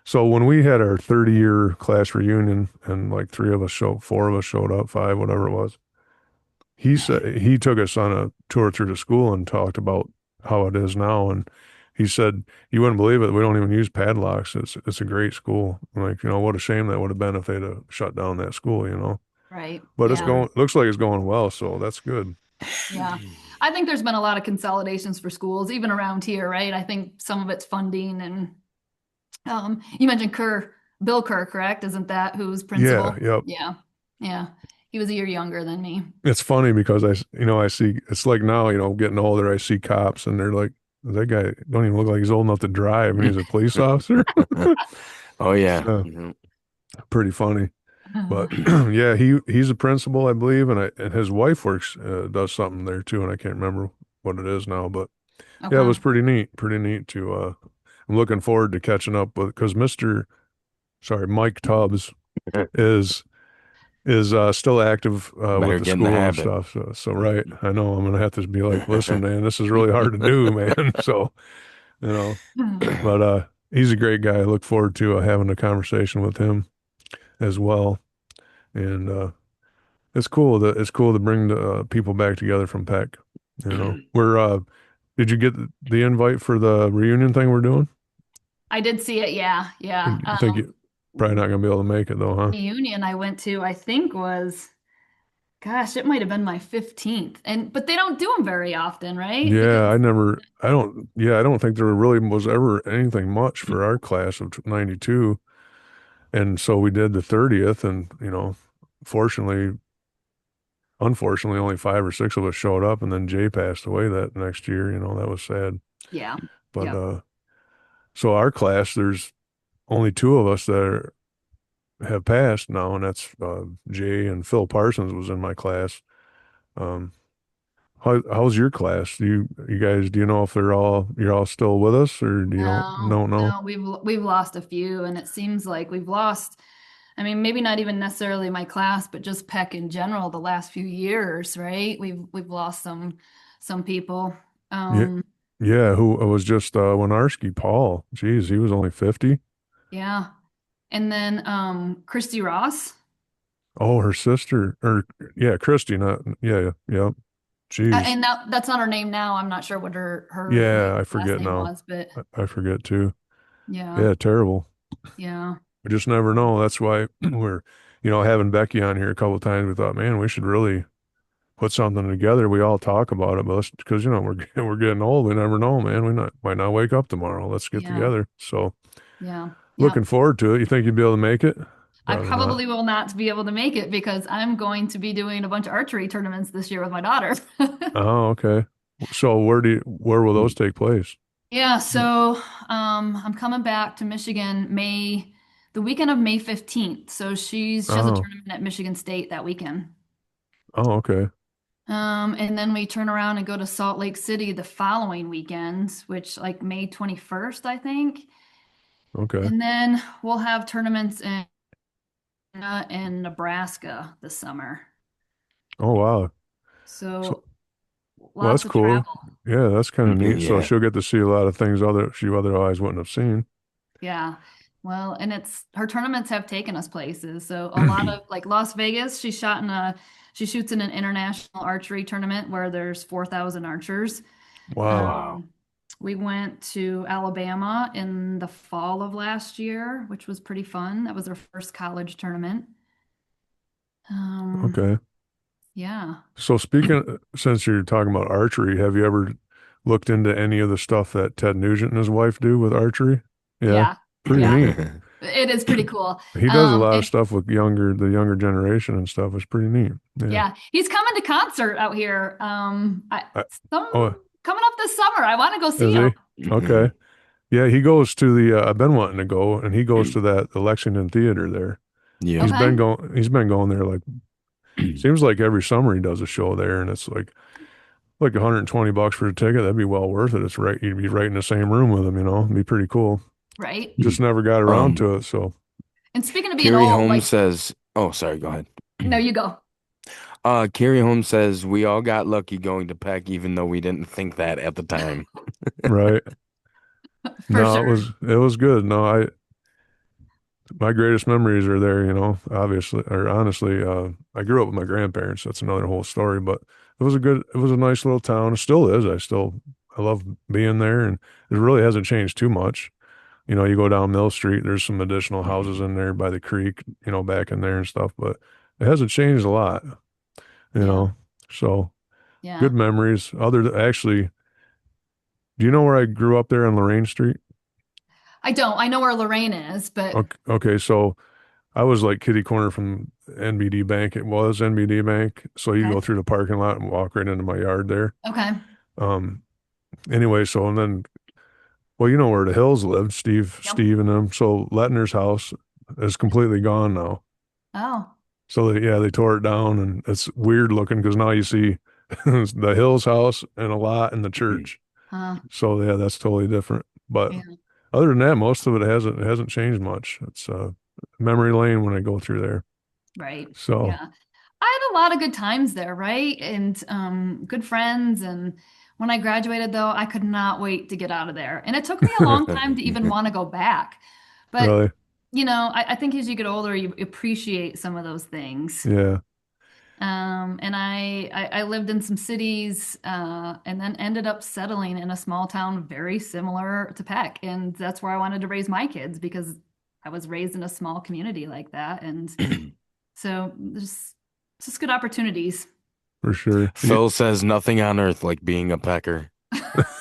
S1: So when we had our 30-year class reunion, and like four of us showed up, five, whatever it was. He said he took us on a tour through the school and talked about how it is now, and he said you wouldn't believe it. We don't even use padlocks. It's a great school. I'm like, you know, what a shame that would have been if they'd have shut down that school, you know.
S3: Right.
S1: But it's
S3: Yeah.
S1: going. Looks like it's going well, so that's good.
S3: Yeah. I think there's been a lot of consolidations for schools, even around here, right? I think some of it's funding and you mentioned Bill Kerr, correct? Isn't that who's
S1: Yeah,
S3: principal?
S1: yep.
S3: Yeah. Yeah. He was a year younger than me.
S1: It's funny because you know, I see, it's like now, you know, getting older, I see cops and they're like, that guy don't even look like he's old enough to drive and he's a police officer.
S2: Oh yeah.
S1: Yeah,
S2: Mhm.
S1: pretty funny. But yeah, he's a principal, I believe, and his wife does something there too, and I can't remember what it is now, but yeah, it
S3: Okay.
S1: was pretty neat to, I'm looking forward to catching up with, because Mike Tubbs is still active with
S2: Better
S1: the
S2: get in the
S1: school and
S2: habit.
S1: stuff. So right, I know I'm gonna have to be like, listen, man, this is really hard to do, man. So you know, but he's a great guy. I look forward to having a conversation with him as well. And it's cool to bring the people back together from Peck. You know, did you get the invite for the reunion thing we're doing?
S3: I did see it. Yeah. Yeah.
S1: You think you probably not gonna be able to make it though, huh?
S3: Reunion I went to, I think was, gosh, it might have been my 15th. And but they don't do them very often, right?
S1: Yeah,
S3: Because
S1: I don't think there really was ever anything much for our class of 92. And so we did the 30th and, you know, fortunately, unfortunately, only five or six of us showed up and then Jay passed away that next year, you know, that was sad.
S3: yeah.
S1: But,
S3: Yep.
S1: so our class, there's only two of us have passed now, and that's, Jay and Phil Parsons was in my class. Um, how's your class? You guys, do you know if you're all still with us or do you
S3: No,
S1: don't know?
S3: no, we've lost a few, and it seems like we've lost. I mean, maybe not even necessarily my class, but just Peck in general. The last few years, right? We've lost some people.
S1: Yeah,
S3: Um,
S1: yeah. Who it was just Winarski, Paul. Geez, he was only 50.
S3: yeah, and then Christy Ross.
S1: Oh, her sister, or yeah, Christy. Not yeah, yeah. Geez,
S3: And that's not her name now. I'm not sure what her
S1: yeah. I
S3: last
S1: forget
S3: name
S1: now.
S3: was, but
S1: I forget too.
S3: yeah,
S1: Yeah, terrible.
S3: yeah,
S1: We just never know. That's why we're, you know, having Becky on here a couple of times. We thought, man, we should really put something together. We all talk about it, but because you know we're getting old, we never know, man. We might not wake up tomorrow. Let's get
S3: yeah,
S1: together. So
S3: yeah, yeah.
S1: looking forward to it. You think you'd be able to make it?
S3: I
S1: Probably not.
S3: probably will not be able to make it because I'm going to be doing a bunch of archery tournaments this year with my daughter.
S1: Oh, okay. So where will those take place?
S3: Yeah, so I'm coming back to Michigan the weekend of May 15th. So she has a
S1: Oh,
S3: tournament at Michigan State that weekend.
S1: oh, okay,
S3: And then we turn around and go to Salt Lake City the following weekend, which like May 21st, I think.
S1: okay.
S3: And then we'll have tournaments in Nebraska this summer.
S1: Oh, wow. So
S3: So
S1: well, that's
S3: lots of
S1: cool.
S3: travel.
S1: Yeah, that's kind of neat. So
S2: Yeah.
S1: she'll get to see a lot of things she otherwise wouldn't have seen.
S3: Yeah. Well, and it's her tournaments have taken us places. So a lot of like Las Vegas, she shot in She shoots in an international archery tournament where there's 4,000 archers.
S1: Wow.
S2: Wow.
S3: Um, we went to Alabama in the fall of last year, which was pretty fun. That was our first college tournament. Um,
S1: Okay.
S3: yeah.
S1: So speaking, since you're talking about archery, have you ever looked into any of the stuff that Ted Nugent and his wife do with archery? Yeah,
S3: Yeah.
S1: pretty
S3: Yeah.
S1: neat.
S3: It is pretty cool.
S1: He does a lot of
S3: And
S1: stuff with the younger generation and stuff. It's pretty neat. Yeah.
S3: yeah, he's coming to concert out here.
S1: I,
S3: Some
S1: oh,
S3: coming up this summer. I want to go see
S1: is
S3: him.
S1: he? Okay. Yeah, he goes to the. I've been wanting to go, and he goes to the Lexington Theater there.
S2: Yeah.
S3: Okay.
S1: He's been going there like seems like every summer he does a show there, and it's like $120 for a ticket. That'd be well worth it. It's right. You'd be right in the same room with him. It'd be pretty cool.
S3: Right.
S1: Just never got around
S2: Um,
S1: to it. So
S3: And speaking of being
S2: Carrie
S3: old,
S2: Holmes
S3: like,
S2: says, oh, sorry, go ahead.
S3: no, you go.
S2: Carrie Holmes says we all got lucky going to Peck, even though we didn't think that at the time.
S1: right.
S3: For
S1: No,
S3: sure.
S1: it was good. No, my greatest memories are there, obviously or honestly, I grew up with my grandparents. That's another whole story, but it was a nice little town. It still is. I love being there, and it really hasn't changed too much. You go down Mill Street, there's some additional houses in there by the creek, back in there and stuff, but it hasn't changed a lot, you
S3: Yeah.
S1: know. So
S3: Yeah.
S1: good memories. Actually, do you know where I grew up there on Lorraine Street?
S3: I don't. I know where Lorraine is, but
S1: Okay, so I was like kitty corner from NBD Bank. It was NBD Bank. So you go
S3: okay.
S1: through the parking lot and walk right into my yard there.
S3: Okay.
S1: Um, anyway, so and then, well, you know where the Hills lived,
S3: Yep.
S1: Steve and them. So Lettner's house is completely gone now.
S3: Oh.
S1: So they tore it down, and it's weird looking because now you see the Hills house and a lot in the church.
S3: Huh.
S1: So yeah, that's totally different. But
S3: Yeah.
S1: other than that, most of it hasn't changed much. It's memory lane when I go through there.
S3: Right.
S1: So
S3: Yeah. I had a lot of good times there, right? And good friends. And when I graduated, though, I could not wait to get out of there. And it took me a long time to even want to go back. But,
S1: really,
S3: I think as you get older, you appreciate some of those things.
S1: yeah,
S3: And I lived in some cities and then ended up settling in a small town very similar to Peck. And that's where I wanted to raise my kids because I was raised in a small community like that. And so there's just good opportunities.
S1: for sure.
S2: Phil says nothing on earth like being a pecker.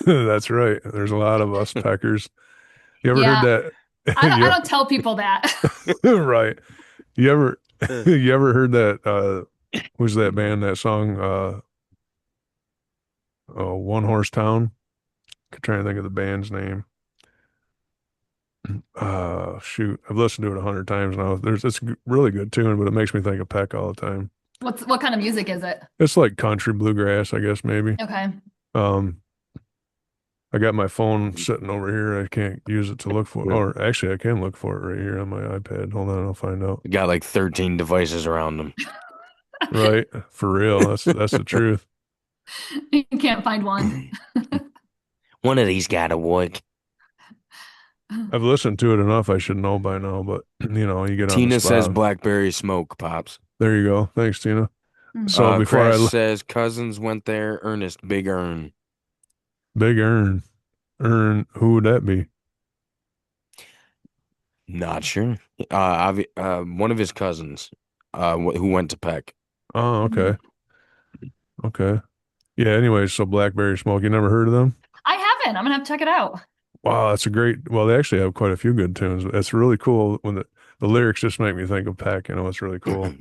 S1: That's right. There's a lot of us peckers. You ever heard
S3: Yeah,
S1: that?
S3: I
S1: Yeah,
S3: don't tell people that.
S1: right. You ever you ever heard that who's that band, that song One Horse Town? I'm trying to think of the band's name. Shoot. I've listened to it 100 times now. It's a really good tune, but it makes me think of Peck all the time.
S3: What kind of music is it?
S1: It's like country bluegrass, I guess maybe.
S3: Okay.
S1: Um I got my phone sitting over here. I can't use it to look for, or actually I can look for it right here on my iPad. Hold on, I'll find out.
S2: Got like 13 devices around him.
S1: Right. For real. That's the truth.
S3: You can't find one.
S2: One of these got to work.
S1: I've listened to it enough. I should know by now, but you get on the
S2: Tina says
S1: spot.
S2: blackberry smoke pops.
S1: There you go. Thanks, Tina. So before
S2: Crash
S1: I
S2: says cousins went there. Ernest, big earn.
S1: big who would that be?
S2: Not sure. One of his cousins, who went to Peck.
S1: Oh, okay. Okay. Yeah, anyway, so Blackberry Smoke, you never heard of them?
S3: I haven't. I'm gonna have to check it out.
S1: Wow, that's a great, well, they actually have quite a few good tunes. It's really cool when the lyrics just make me think of Peck, it's really cool.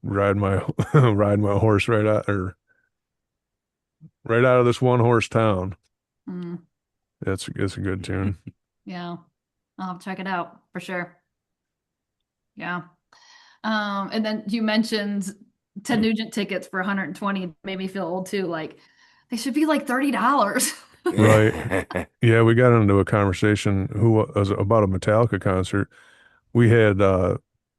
S1: Ride my ride my horse right out of this one horse town.
S3: Mm,
S1: It's a good tune.
S3: yeah, I'll have to check it out for sure. Yeah. And then you mentioned Ted Nugent tickets for 120 made me feel old too. Like they should be like $30.
S1: Right. Yeah, we got into a conversation who was about a Metallica concert. We had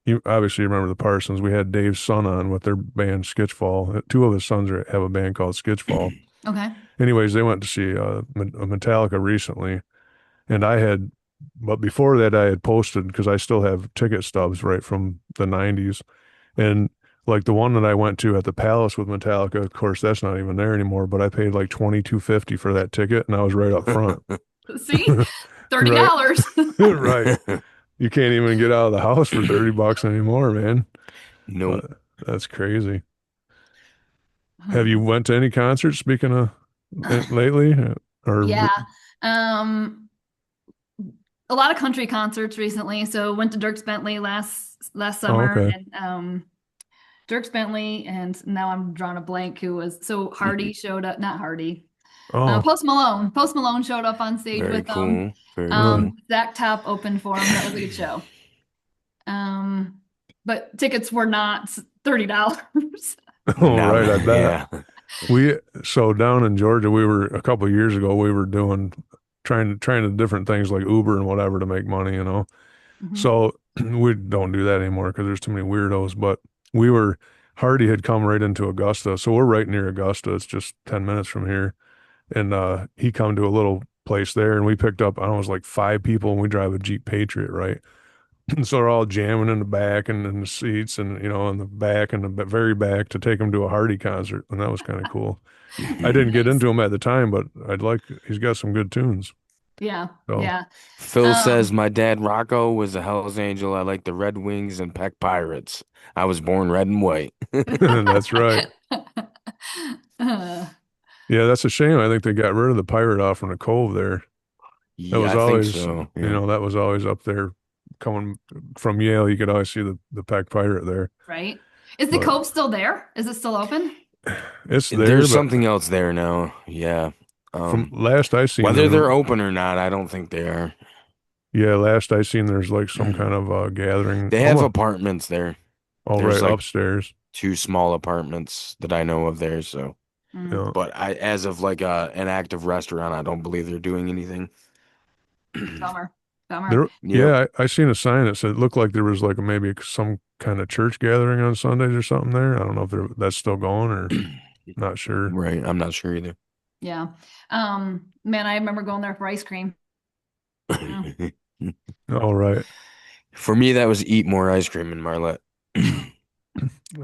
S1: you obviously remember the Parsons. We had Dave's son on with their band Skitchfall. Two of his sons have a band called Skitchfall.
S3: Okay.
S1: Anyways, they went to see Metallica recently, and but before that I had posted because I still have ticket stubs right from the '90s, and Like the one that I went to at the Palace with Metallica, of course, that's not even there anymore, but I paid like 22.50 for that ticket and I was right up front.
S3: See,
S1: Right.
S3: $30.
S1: Right. You can't even get out of the house for 30 bucks anymore, man.
S2: Nope.
S1: But that's crazy. Have you went to any concerts speaking of lately? Or
S3: Yeah. Um, a lot of country concerts recently. So went to Dirks Bentley last
S1: oh,
S3: summer
S1: okay.
S3: and Dirks Bentley and now I'm drawing a blank who was so Hardy showed up, not Hardy.
S1: Oh,
S3: Post Malone. Post Malone showed up on stage
S2: Very
S3: with them.
S2: cool. Very cool.
S3: Zach Top opened for him. That was a good show. But tickets were not $30.
S1: oh,
S2: Now,
S1: right. I bet.
S2: yeah.
S1: We so down in Georgia, we were a couple of years ago. We were doing trying to different things like Uber and whatever to make money, you know.
S3: Mhm.
S1: So we don't do that anymore because there's too many weirdos. But we were Hardy had come right into Augusta, so we're right near Augusta. It's just 10 minutes from here, and he come to a little place there, and we picked up I don't know, it was like five people, and we drive a Jeep Patriot, right? And so they're all jamming in the back and in the seats, and in the back and the very back to take him to a Hardy concert, and that was kind of cool. I didn't get
S3: Nice.
S1: into him at the time, but he's got some good tunes.
S3: Yeah.
S1: So
S3: Yeah.
S2: Phil says
S3: Um,
S2: my dad Rocco was a Hell's Angel. I like the Red Wings and Peck Pirates. I was born red and white.
S1: that's right.
S3: uh,
S1: Yeah, that's a shame. I think they got rid of the pirate off in the cove there. That
S2: Yeah,
S1: was
S2: I think
S1: always,
S2: so. Yeah.
S1: that was always up there coming from Yale. You could always see the Pack Pirate there.
S3: right. Is the
S1: But
S3: Cove still there? Is it still open?
S1: it's there,
S2: There's
S1: but
S2: something else there now. Yeah.
S1: from
S2: Um,
S1: last I seen
S2: Whether they're
S1: there,
S2: open or not, I don't think they are.
S1: yeah, last I seen there's like some kind of gathering.
S2: They have
S1: Almost
S2: apartments there.
S1: all
S2: There's
S1: right
S2: like
S1: upstairs.
S2: two small apartments that I know of there. So,
S3: Mm,
S1: Yeah.
S2: but as of like an active restaurant, I don't believe they're doing anything.
S3: bummer. Bummer.
S1: There,
S2: Yep.
S1: yeah, I seen a sign that said it looked like there was like maybe some kind of church gathering on Sundays or something there. I don't know if that's still going or not sure.
S2: Right. I'm not sure either.
S3: Yeah. Man, I remember going there for ice cream. Yeah.
S1: All right,
S2: For me, that was eat more ice cream in Marlette.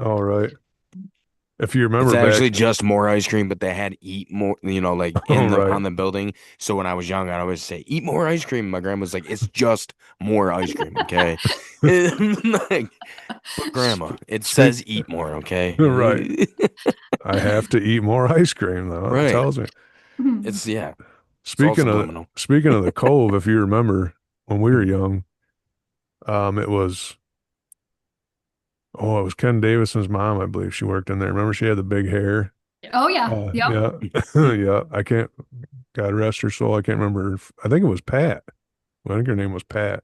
S1: all right. If you
S2: It's
S1: remember
S2: actually
S1: back,
S2: just more ice cream, but they had eat more, like
S1: all
S2: in the
S1: right.
S2: on the building. So when I was young, I'd always say, "Eat more ice cream." My grandma's like, "It's just more ice cream, okay?" Like, but grandma,
S1: Sp-
S2: it
S1: speak
S2: says eat more,
S1: right.
S2: okay?
S1: I have to eat more ice cream though. It
S2: Right.
S1: tells me.
S3: Mhm.
S2: It's yeah, it's all
S1: Speaking of
S2: subliminal.
S1: speaking of the Cove, if you remember when we were young, it was it was Ken Davison's mom, I believe she worked in there. Remember she had the big hair?
S3: Oh yeah. Yep.
S1: Yeah. Yeah. I can't God rest her soul. I can't remember. I think it was Pat. I think her name was Pat.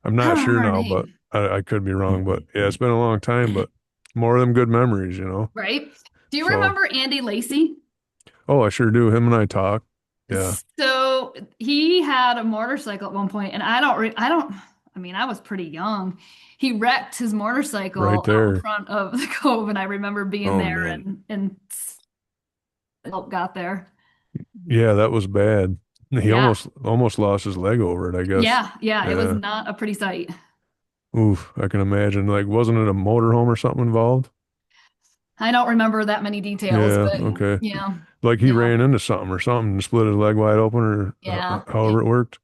S1: I'm
S3: I
S1: not
S3: don't
S1: sure
S3: remember her
S1: now, but
S3: name.
S1: I could be wrong. But yeah, it's been a long time, but more of them good memories.
S3: Right? Do you
S1: So,
S3: remember Andy Lacey?
S1: oh, I sure do. Him and I talk. Yeah.
S3: So he had a motorcycle at one point, and I mean, I was pretty young. He wrecked his
S1: Right
S3: motorcycle out in
S1: there.
S3: front of the Cove, and I remember being
S2: Oh
S3: there
S2: man,
S3: and help got there.
S1: Yeah, that was bad. He
S3: Yeah.
S1: almost lost his leg over it, I guess.
S3: Yeah, yeah, it was
S1: Yeah.
S3: not a pretty sight.
S1: Oof, I can imagine. Like, wasn't it a motorhome or something involved?
S3: I don't remember that many details,
S1: Yeah,
S3: but
S1: okay.
S3: yeah,
S1: Like he
S3: yeah,
S1: ran into something or something and split his leg wide open or
S3: yeah.
S1: however it worked.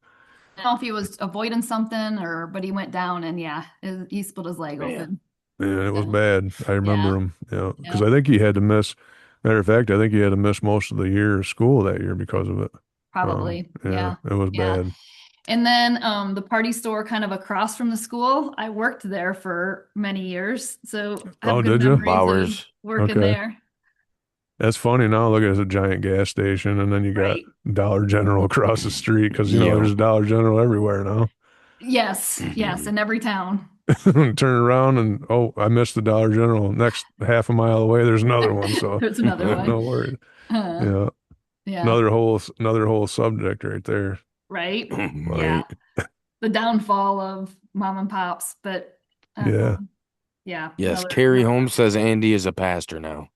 S3: I don't know if he was avoiding something but he went down and yeah, he split his leg
S2: man.
S3: open.
S1: Man, it was
S3: So,
S1: bad. I remember
S3: yeah,
S1: him, because
S3: yeah,
S1: I think he had to miss, matter of fact, I think he had to miss most of the year of school that year because of it.
S3: probably.
S1: Yeah,
S3: Yeah,
S1: it was
S3: yeah.
S1: bad.
S3: And then the party store kind of across from the school, I worked there for many years. So I have
S1: Oh,
S3: good
S1: did you?
S3: memories of
S2: Bowers.
S3: working
S1: Okay.
S3: there.
S1: That's funny. Now look at it as a giant gas station, and then you got
S3: Right.
S1: Dollar General across the street because
S2: Yep.
S1: there's a Dollar General everywhere now.
S3: Yes, yes, in every town.
S1: Turn around and I missed the Dollar General. Next half a mile away, there's another one. So
S3: There's another
S1: no
S3: one.
S1: worries.
S3: Uh,
S1: Yeah,
S3: yeah,
S1: another whole subject right there.
S3: right.
S1: But
S3: Yeah.
S2: Right.
S3: The downfall of mom and pops, but
S1: yeah,
S3: yeah,
S2: Yes. Carrie
S3: another
S2: Holmes says Andy is a pastor now.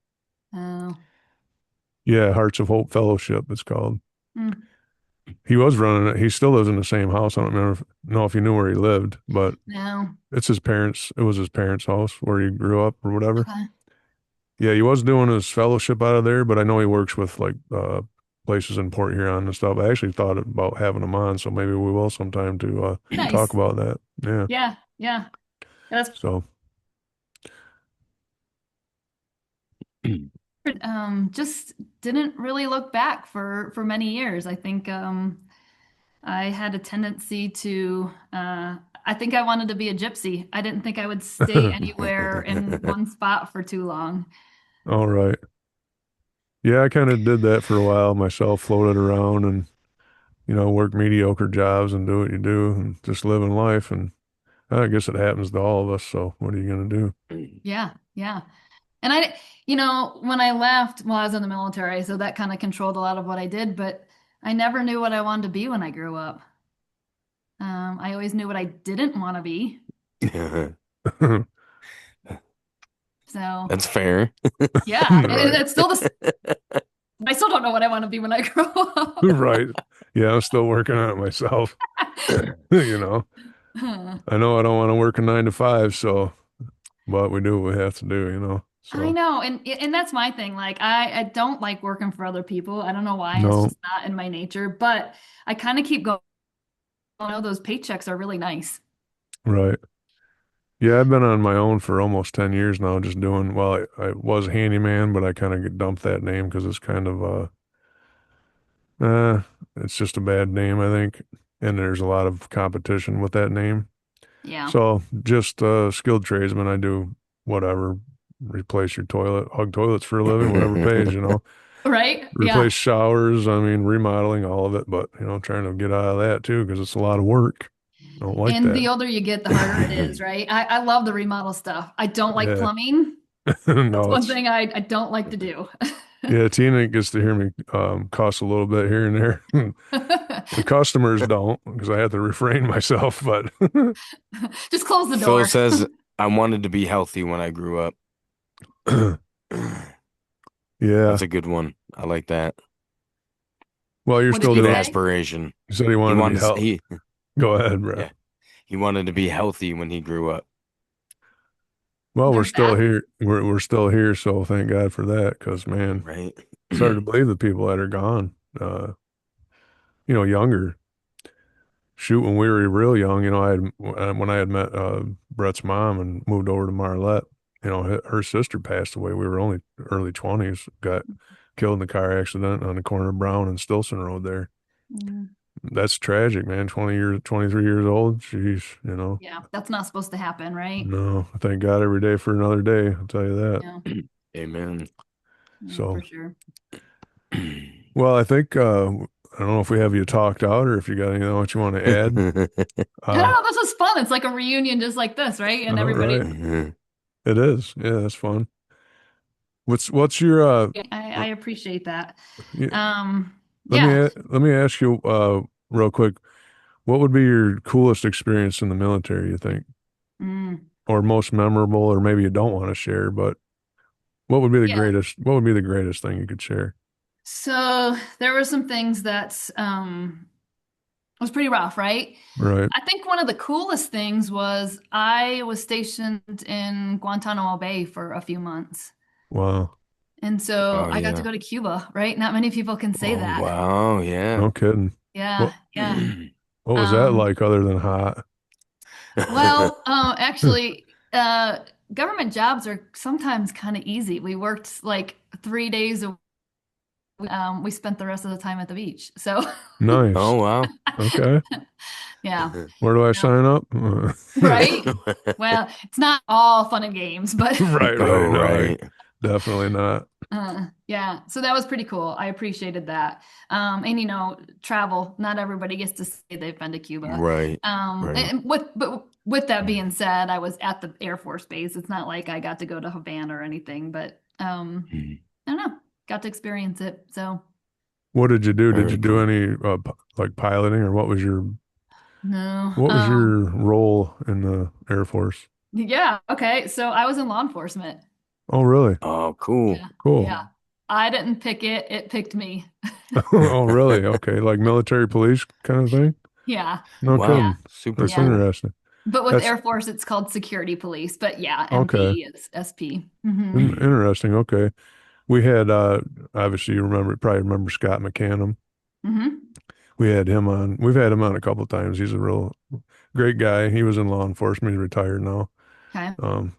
S3: uh,
S1: yeah. Hearts of Hope Fellowship, it's called.
S3: mm,
S1: He was running it. He still lives in the same house. I don't know if you knew where he lived, but
S3: No.
S1: it's his parents. It was his parents' house where he grew up or whatever.
S3: Okay.
S1: Yeah, he was doing his fellowship out of there, but I know he works with like places in Port Huron and stuff. I actually thought about having him on, so maybe we will sometime to talk
S3: Nice.
S1: about that. Yeah.
S3: Yeah. Yeah. That's
S1: So,
S3: just didn't really look back for many years. I think I had a tendency to I think I wanted to be a gypsy. I didn't think I would stay anywhere in one spot for too long.
S1: all right. Yeah, I kind of did that for a while myself, floated around and, work mediocre jobs and do what you do and just living life. And I guess it happens to all of us. So what are you going to
S3: Yeah, yeah. And when I left while I was in the military, so that kind of controlled a lot of what I did, but I never knew what I wanted to be when I grew up. I always knew what I didn't want to be.
S1: do?
S3: So
S2: That's fair.
S3: yeah,
S1: Right.
S3: it's still I still don't know what I want to be when I grow up.
S1: Right. Yeah, I'm still working on it myself. You know, I know I don't want to work a 9 to 5, so, but we do what we have to do,
S3: I
S1: so
S3: know, and that's my thing. Like I don't like working for other people. I don't know why. It's
S1: no,
S3: just not in my nature, but I kind of keep going. Those paychecks are really nice.
S1: right. Yeah, I've been on my own for almost 10 years now, just doing, well, I was handyman, but I kind of dumped that name because it's kind of, uh, it's just a bad name, I think. And there's a lot of competition with that name.
S3: Yeah.
S1: So just skilled tradesman, I do whatever, replace your toilet, hug toilets for a living, whatever pays,
S3: Right?
S1: replace
S3: Yeah.
S1: showers. I mean, remodeling all of it, but trying to get out of that too because it's a lot of work. I don't like
S3: And
S1: that.
S3: the older you get, the harder it is, right? I love the remodel stuff. I don't like
S1: Yeah.
S3: plumbing. That's
S1: No,
S3: one
S1: it's
S3: thing I don't like to do.
S1: yeah. Tina gets to hear me cuss a little bit here and there. The customers don't because I have to refrain myself. But
S3: Just close the
S2: Phil
S3: door.
S2: says, I wanted to be healthy when I grew up.
S1: yeah.
S2: That's a good one. I like that.
S1: Well, you're
S3: What did
S1: still
S3: you
S2: Good
S1: doing.
S3: say?
S2: aspiration.
S1: You said he
S2: He
S1: wanted to be
S2: wanted
S1: help.
S2: he
S1: Go ahead, bro.
S2: yeah, he wanted to be healthy when he grew up.
S1: Well, we're
S3: There's
S1: still
S3: that.
S1: here. We're still here, so thank God for that. Because man,
S2: Right.
S1: it's hard to believe the people that are gone. Younger. Shoot, when we were real young, when I had met Brett's mom and moved over to Marlette, her sister passed away. We were only early 20s. Got killed in a car accident on the corner of Brown and Stilson Road there.
S3: Mm,
S1: That's tragic, man. 23 years old. Jeez.
S3: yeah, that's not supposed to happen, right?
S1: No, thank God every day for another day. I'll tell you that.
S3: Yeah,
S2: Amen.
S3: yeah,
S1: So,
S3: for sure.
S1: well, I think I don't know if we have you talked out or if you got anything else you want to add.
S3: I don't
S1: Uh,
S3: know. This was fun. It's like a reunion just like this, right? And
S1: all
S3: everybody,
S1: right, it is. Yeah, that's fun. What's your
S3: I appreciate that.
S1: yeah, let me
S3: Yeah.
S1: let me ask you real quick. What would be your coolest experience in the military, you think?
S3: Mm,
S1: Or most memorable, or maybe you don't want to share, but
S3: yeah.
S1: what would be the greatest thing you could share?
S3: So there were some things that was pretty rough, right?
S1: Right.
S3: I think one of the coolest things was I was stationed in Guantanamo Bay for a few months.
S1: Wow.
S3: And so
S2: Oh
S3: I got to
S2: yeah.
S3: go to Cuba, right? Not many people can say
S2: Oh
S3: that.
S2: wow, yeah.
S1: No kidding.
S3: Yeah,
S1: What
S3: yeah.
S1: what was that
S3: Um,
S1: like other than hot?
S3: well, actually, government jobs are sometimes kind of easy. We worked like 3 days a we spent the rest of the time at the beach. So,
S1: Nice.
S2: Oh wow.
S1: Okay.
S3: yeah,
S1: Where do I
S3: yeah,
S1: sign up?
S3: right? Well, it's not all fun and games, but
S1: Right,
S2: Oh
S1: right. No,
S2: right.
S1: definitely not.
S3: yeah. So that was pretty cool. I appreciated that. And travel. Not everybody gets to say they've been to Cuba.
S2: Right. Right.
S3: And with that being said, I was at the Air Force Base. It's not like I got to go to Havana or anything, but I don't know. Got to experience it. So
S1: What did you do? Did
S2: Very
S1: you do
S2: cool.
S1: any like piloting or
S3: no.
S1: what was your role in the Air Force?
S3: Yeah. Okay. So I was in law enforcement.
S1: Oh, really?
S2: Oh, cool.
S3: Yeah.
S1: Cool.
S3: Yeah. I didn't pick it, it picked me.
S1: Oh, really? Okay, like military police kind of thing?
S3: Yeah.
S1: No
S2: Wow,
S3: Yeah.
S1: kidding.
S2: super
S1: That's
S3: Yeah.
S2: cool.
S1: interesting.
S3: But with
S1: That's
S3: Air Force, it's called security police. But yeah,
S1: okay.
S3: MP is SP. Hmm.
S1: Interesting. Okay. We had obviously you remember probably remember Scott McCannum.
S3: Hmm.
S1: We had him on. We've had him on a couple of times. He's a real great guy. He was in law enforcement. He's retired now.
S3: Okay.
S1: Um,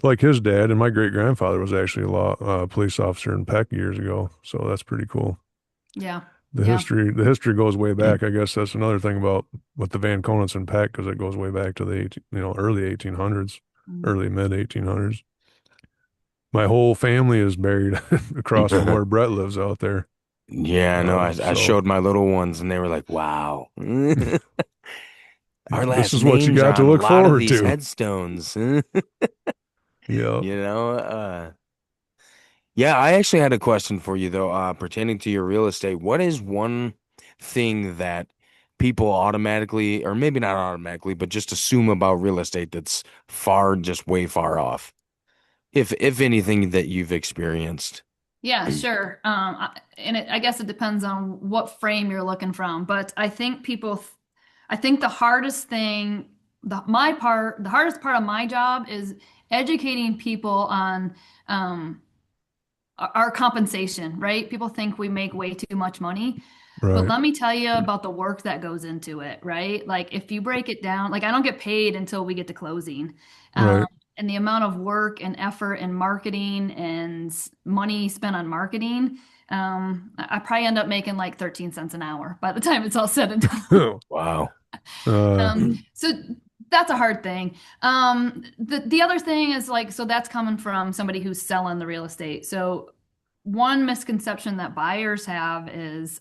S1: like his dad and my great grandfather was actually a police officer in Peck years ago. So that's pretty cool.
S3: Yeah. Yeah.
S1: The history goes way back. I guess that's another thing about with the Van Conants and Peck because it goes way back to the 18, early 1800s,
S3: Mm.
S1: early mid 1800s. My whole family is buried across from where Brett lives out there.
S2: Yeah, I know. I
S1: So
S2: showed my little ones and they were like, wow. Our
S1: this
S2: last
S1: is what you
S2: names are
S1: got to
S2: on a
S1: look
S2: lot of
S1: forward
S2: these
S1: to.
S2: headstones.
S1: Yeah.
S2: You know, yeah, I actually had a question for you though, pertaining to your real estate. What is one thing that people automatically, or maybe not automatically, but just assume about real estate that's just way far off? If anything that you've experienced.
S3: Yeah, sure. I guess it depends on what frame you're looking from, but I think the hardest thing, the hardest part of my job is educating people on um, our compensation, right? People think we make way too much money, but
S1: Right.
S3: let me tell you about the work that goes into it, right? Like if you break it down, like I don't get paid until we get to closing. Um,
S1: Right.
S3: and the amount of work and effort and marketing and money spent on marketing, I probably end up making like 13 cents an hour by the time it's all said and done.
S2: Wow.
S1: uh,
S3: So that's a hard thing. The other thing is like, so that's coming from somebody who's selling the real estate. So one misconception that buyers have is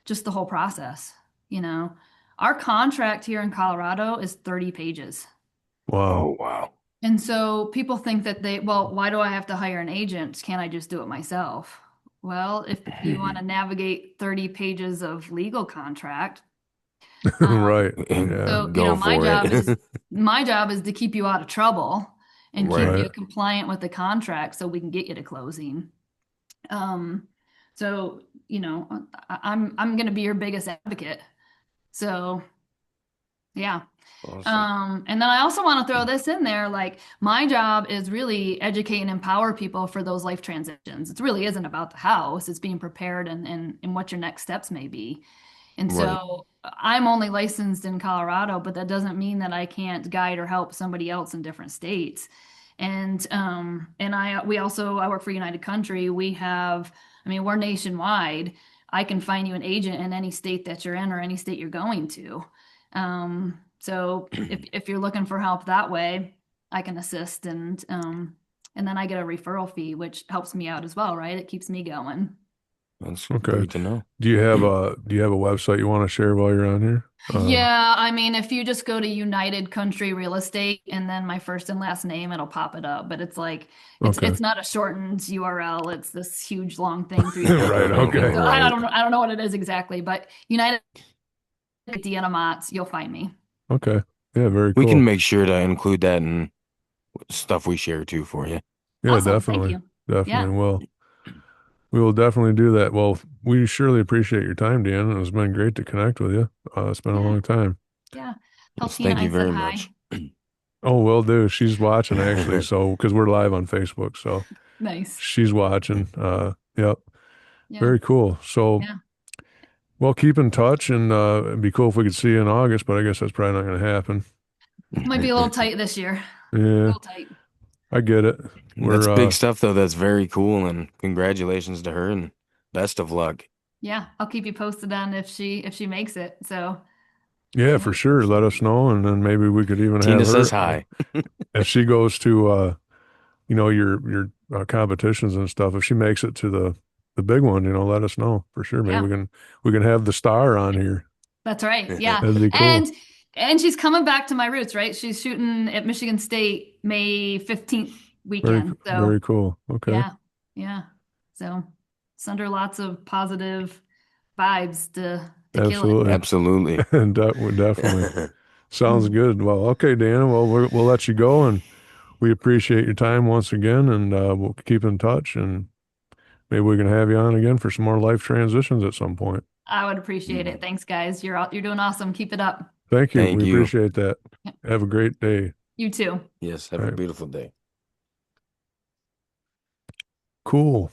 S3: just the whole process. You know, our contract here in Colorado is 30 pages.
S1: wow.
S2: Oh, wow.
S3: And so people think that well, why do I have to hire an agent? Can't I just do it myself? Well, if you want to navigate 30 pages of legal contract, um,
S1: Right. Yeah.
S3: so,
S2: Go for it.
S3: my job is to keep you out of trouble and keep
S2: Right.
S1: Right.
S3: you compliant with the contract so we can get you to closing. Um, so, I'm going to be your biggest advocate. So, yeah.
S2: Awesome.
S3: And then I also want to throw this in there, like my job is really educate and empower people for those life transitions. It really isn't about the house. It's being prepared and what your next steps may be. And
S2: Right.
S3: so I'm only licensed in Colorado, but that doesn't mean that I can't guide or help somebody else in different states. And I work for United Country. I mean, we're nationwide. I can find you an agent in any state that you're in or any state you're going to. So if you're looking for help that way, I can assist and then I get a referral fee, which helps me out as well, right? It keeps me going.
S2: That's
S1: Okay.
S2: great to know.
S1: Do you have a website you want to share while you're on here?
S3: Yeah, I mean, if you just go to United Country Real Estate and then my first and last name, it'll pop it up. But it's like
S1: Okay.
S3: it's not a shortened URL. It's this huge long thing through
S1: Right. Okay.
S3: so
S2: Right.
S3: I don't know what it is exactly, but United Deanna Mautz, you'll find me.
S1: Okay. Yeah. Very
S2: We can
S1: cool.
S2: make sure to include that in stuff we share too for you.
S1: Yeah.
S3: Awesome. Thank
S1: Definitely.
S3: you. Yeah.
S1: Definitely will. We will definitely do that. Well, we surely appreciate your time, Dan. It's been great to connect with you. It's been a
S3: Yeah.
S1: long time.
S3: Yeah. Tell
S2: Yes,
S3: Tina
S2: thank
S3: I
S2: you
S3: said
S2: very
S3: hi.
S2: much.
S1: Oh, will do. She's watching actually. So, because we're live on Facebook, so
S3: Nice.
S1: she's watching. Yep.
S3: Yeah.
S1: Very cool. So,
S3: Yeah.
S1: well, keep in touch, and it'd be cool if we could see you in August, but I guess that's probably not going to happen.
S3: Might be a little tight this year. A
S1: Yeah,
S3: little tight.
S1: I get it.
S2: That's
S1: We're
S2: big stuff though. That's very cool and congratulations to her and best of luck.
S3: Yeah, I'll keep you posted on if she makes it. So
S1: yeah, for
S3: yeah.
S1: sure. Let us know, and then maybe we could even have
S2: Tina says
S1: her
S2: hi.
S1: if she goes to your competitions and stuff. If she makes it to the big one, let us know for sure. Maybe
S3: Yeah,
S1: we can have the star on here.
S3: that's right. Yeah.
S1: That'd be cool.
S3: And she's coming back to my roots, right? She's shooting at Michigan State May 15th
S1: Very
S3: weekend. So
S1: very cool. Okay,
S3: yeah, yeah. So it's under lots of positive vibes to kill it.
S1: absolutely,
S2: Absolutely.
S1: and definitely sounds good. Well, okay, Dan. Well, we'll let you go, and we appreciate your time once again, and we'll keep in touch, and maybe we can have you on again for some more life transitions at some point.
S3: I would appreciate it. Thanks, guys. You're doing awesome. Keep it up.
S1: Thank you.
S2: Thank
S1: We
S2: you.
S1: appreciate that. Have a great day.
S3: You too.
S2: Yes, have
S1: All
S2: a
S1: right.
S2: beautiful day.
S1: Cool.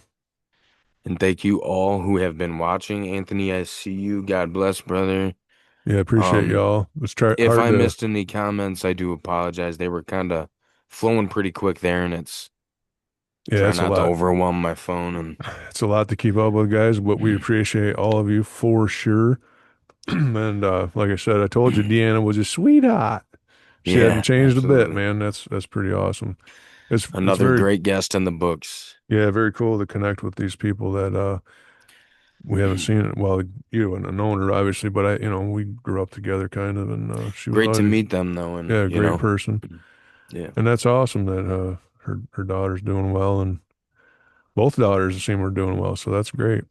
S2: And thank you all who have been watching. Anthony, I see you. God bless, brother.
S1: Yeah, appreciate
S2: Um,
S1: y'all. It's try
S2: if
S1: hard
S2: I
S1: to.
S2: missed any comments, I do apologize. They were kind of flowing pretty quick there, and it's
S1: Yeah,
S2: try
S1: it's a
S2: not to
S1: lot.
S2: overwhelm my phone. And
S1: It's a lot to keep up with, guys, but we appreciate all of you for sure. And like I said, I told you Deanna was a sweetheart. She hadn't
S2: yeah,
S1: changed a bit,
S2: absolutely.
S1: man. That's pretty awesome. It's
S2: Another
S1: very,
S2: great guest in the books.
S1: yeah, very cool to connect with these people that we haven't seen. Well, you and known her obviously, but we grew up together kind of, and she was
S2: Great to
S1: always,
S2: meet them, though, and
S1: yeah, a great person.
S2: yeah.
S1: And that's awesome that her daughter's doing well, and both daughters seem are doing well. So that's great.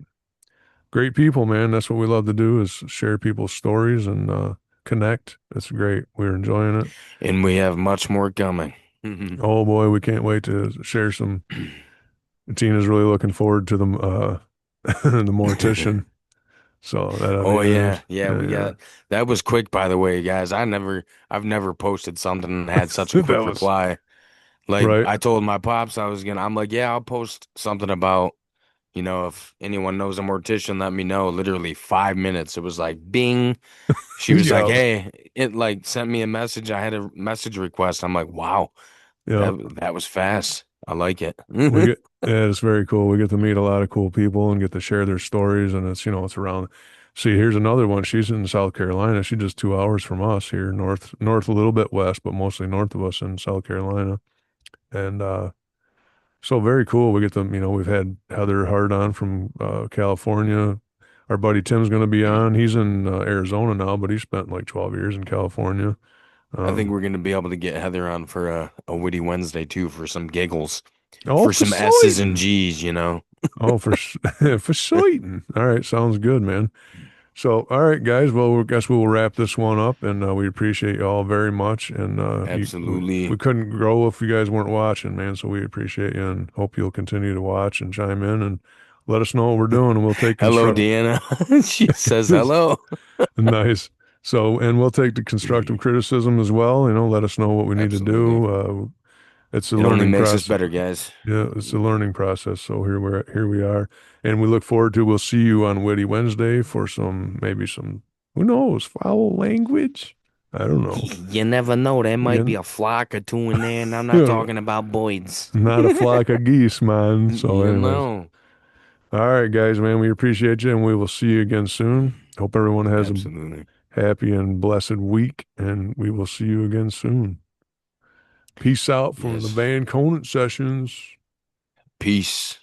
S1: Great people, man. That's what we love to do is share people's stories and connect. That's great. We're enjoying it.
S2: And we have much more coming.
S1: Oh boy, we can't wait to share some. Tina's really looking forward to the mortician. So that'll be
S2: Oh
S1: nice.
S2: yeah,
S1: Yeah,
S2: we
S1: yeah.
S2: got that was quick, by the way, guys. I've never posted something and had such a
S1: That
S2: quick
S1: was
S2: reply. Like
S1: right.
S2: I told my pops I'm like, yeah, I'll post something about, if anyone knows a mortician, let me know. Literally 5 minutes. It was like bing. She was like,
S1: Yeah,
S2: hey, it like sent me a message. I had a message request. I'm like, wow,
S1: yeah.
S2: that was fast. I like it.
S1: We get yeah, it's very cool. We get to meet a lot of cool people and get to share their stories, and it's around. See, here's another one. She's in South Carolina. She's just 2 hours from us here, north, a little bit west, but mostly north of us in South Carolina. And so very cool. We get them. We've had Heather Hard on from California. Our buddy Tim's going to be on. He's in Arizona now, but he spent like 12 years in California.
S2: I think
S1: Um,
S2: we're gonna be able to get Heather on for a Witty Wednesday too, for some giggles,
S1: oh,
S2: for
S1: for
S2: some S's and
S1: certain.
S2: G's.
S1: Oh, for certain. All right, sounds good, man. So, all right, guys. Well, I guess we will wrap this one up, and we appreciate you all very much. And we
S2: Absolutely.
S1: couldn't grow if you guys weren't watching, man. So we appreciate you, and hope you'll continue to watch and chime in and let us know what we're doing, and we'll take
S2: Hello,
S1: construct.
S2: Deanna. She says hello.
S1: Nice. So, and we'll take the constructive criticism as well. Let us know what we need to
S2: Absolutely.
S1: do. It's a
S2: It only
S1: learning
S2: makes us
S1: process.
S2: better, guys.
S1: Yeah, it's a learning process. So here we are, and we look forward to. We'll see you on Witty Wednesday for maybe some, who knows, foul language. I don't know.
S2: You never know. There might be
S1: You
S2: a flock or two in there, and I'm not
S1: know,
S2: talking about Boyd's.
S1: not a flock of geese, man. So,
S2: You
S1: anyways,
S2: know.
S1: all right, guys, man, we appreciate you, and we will see you again soon. Hope everyone has a
S2: Absolutely.
S1: happy and blessed week, and we will see you again soon. Peace out from the
S2: Yes.
S1: Van Conant sessions.
S2: Peace.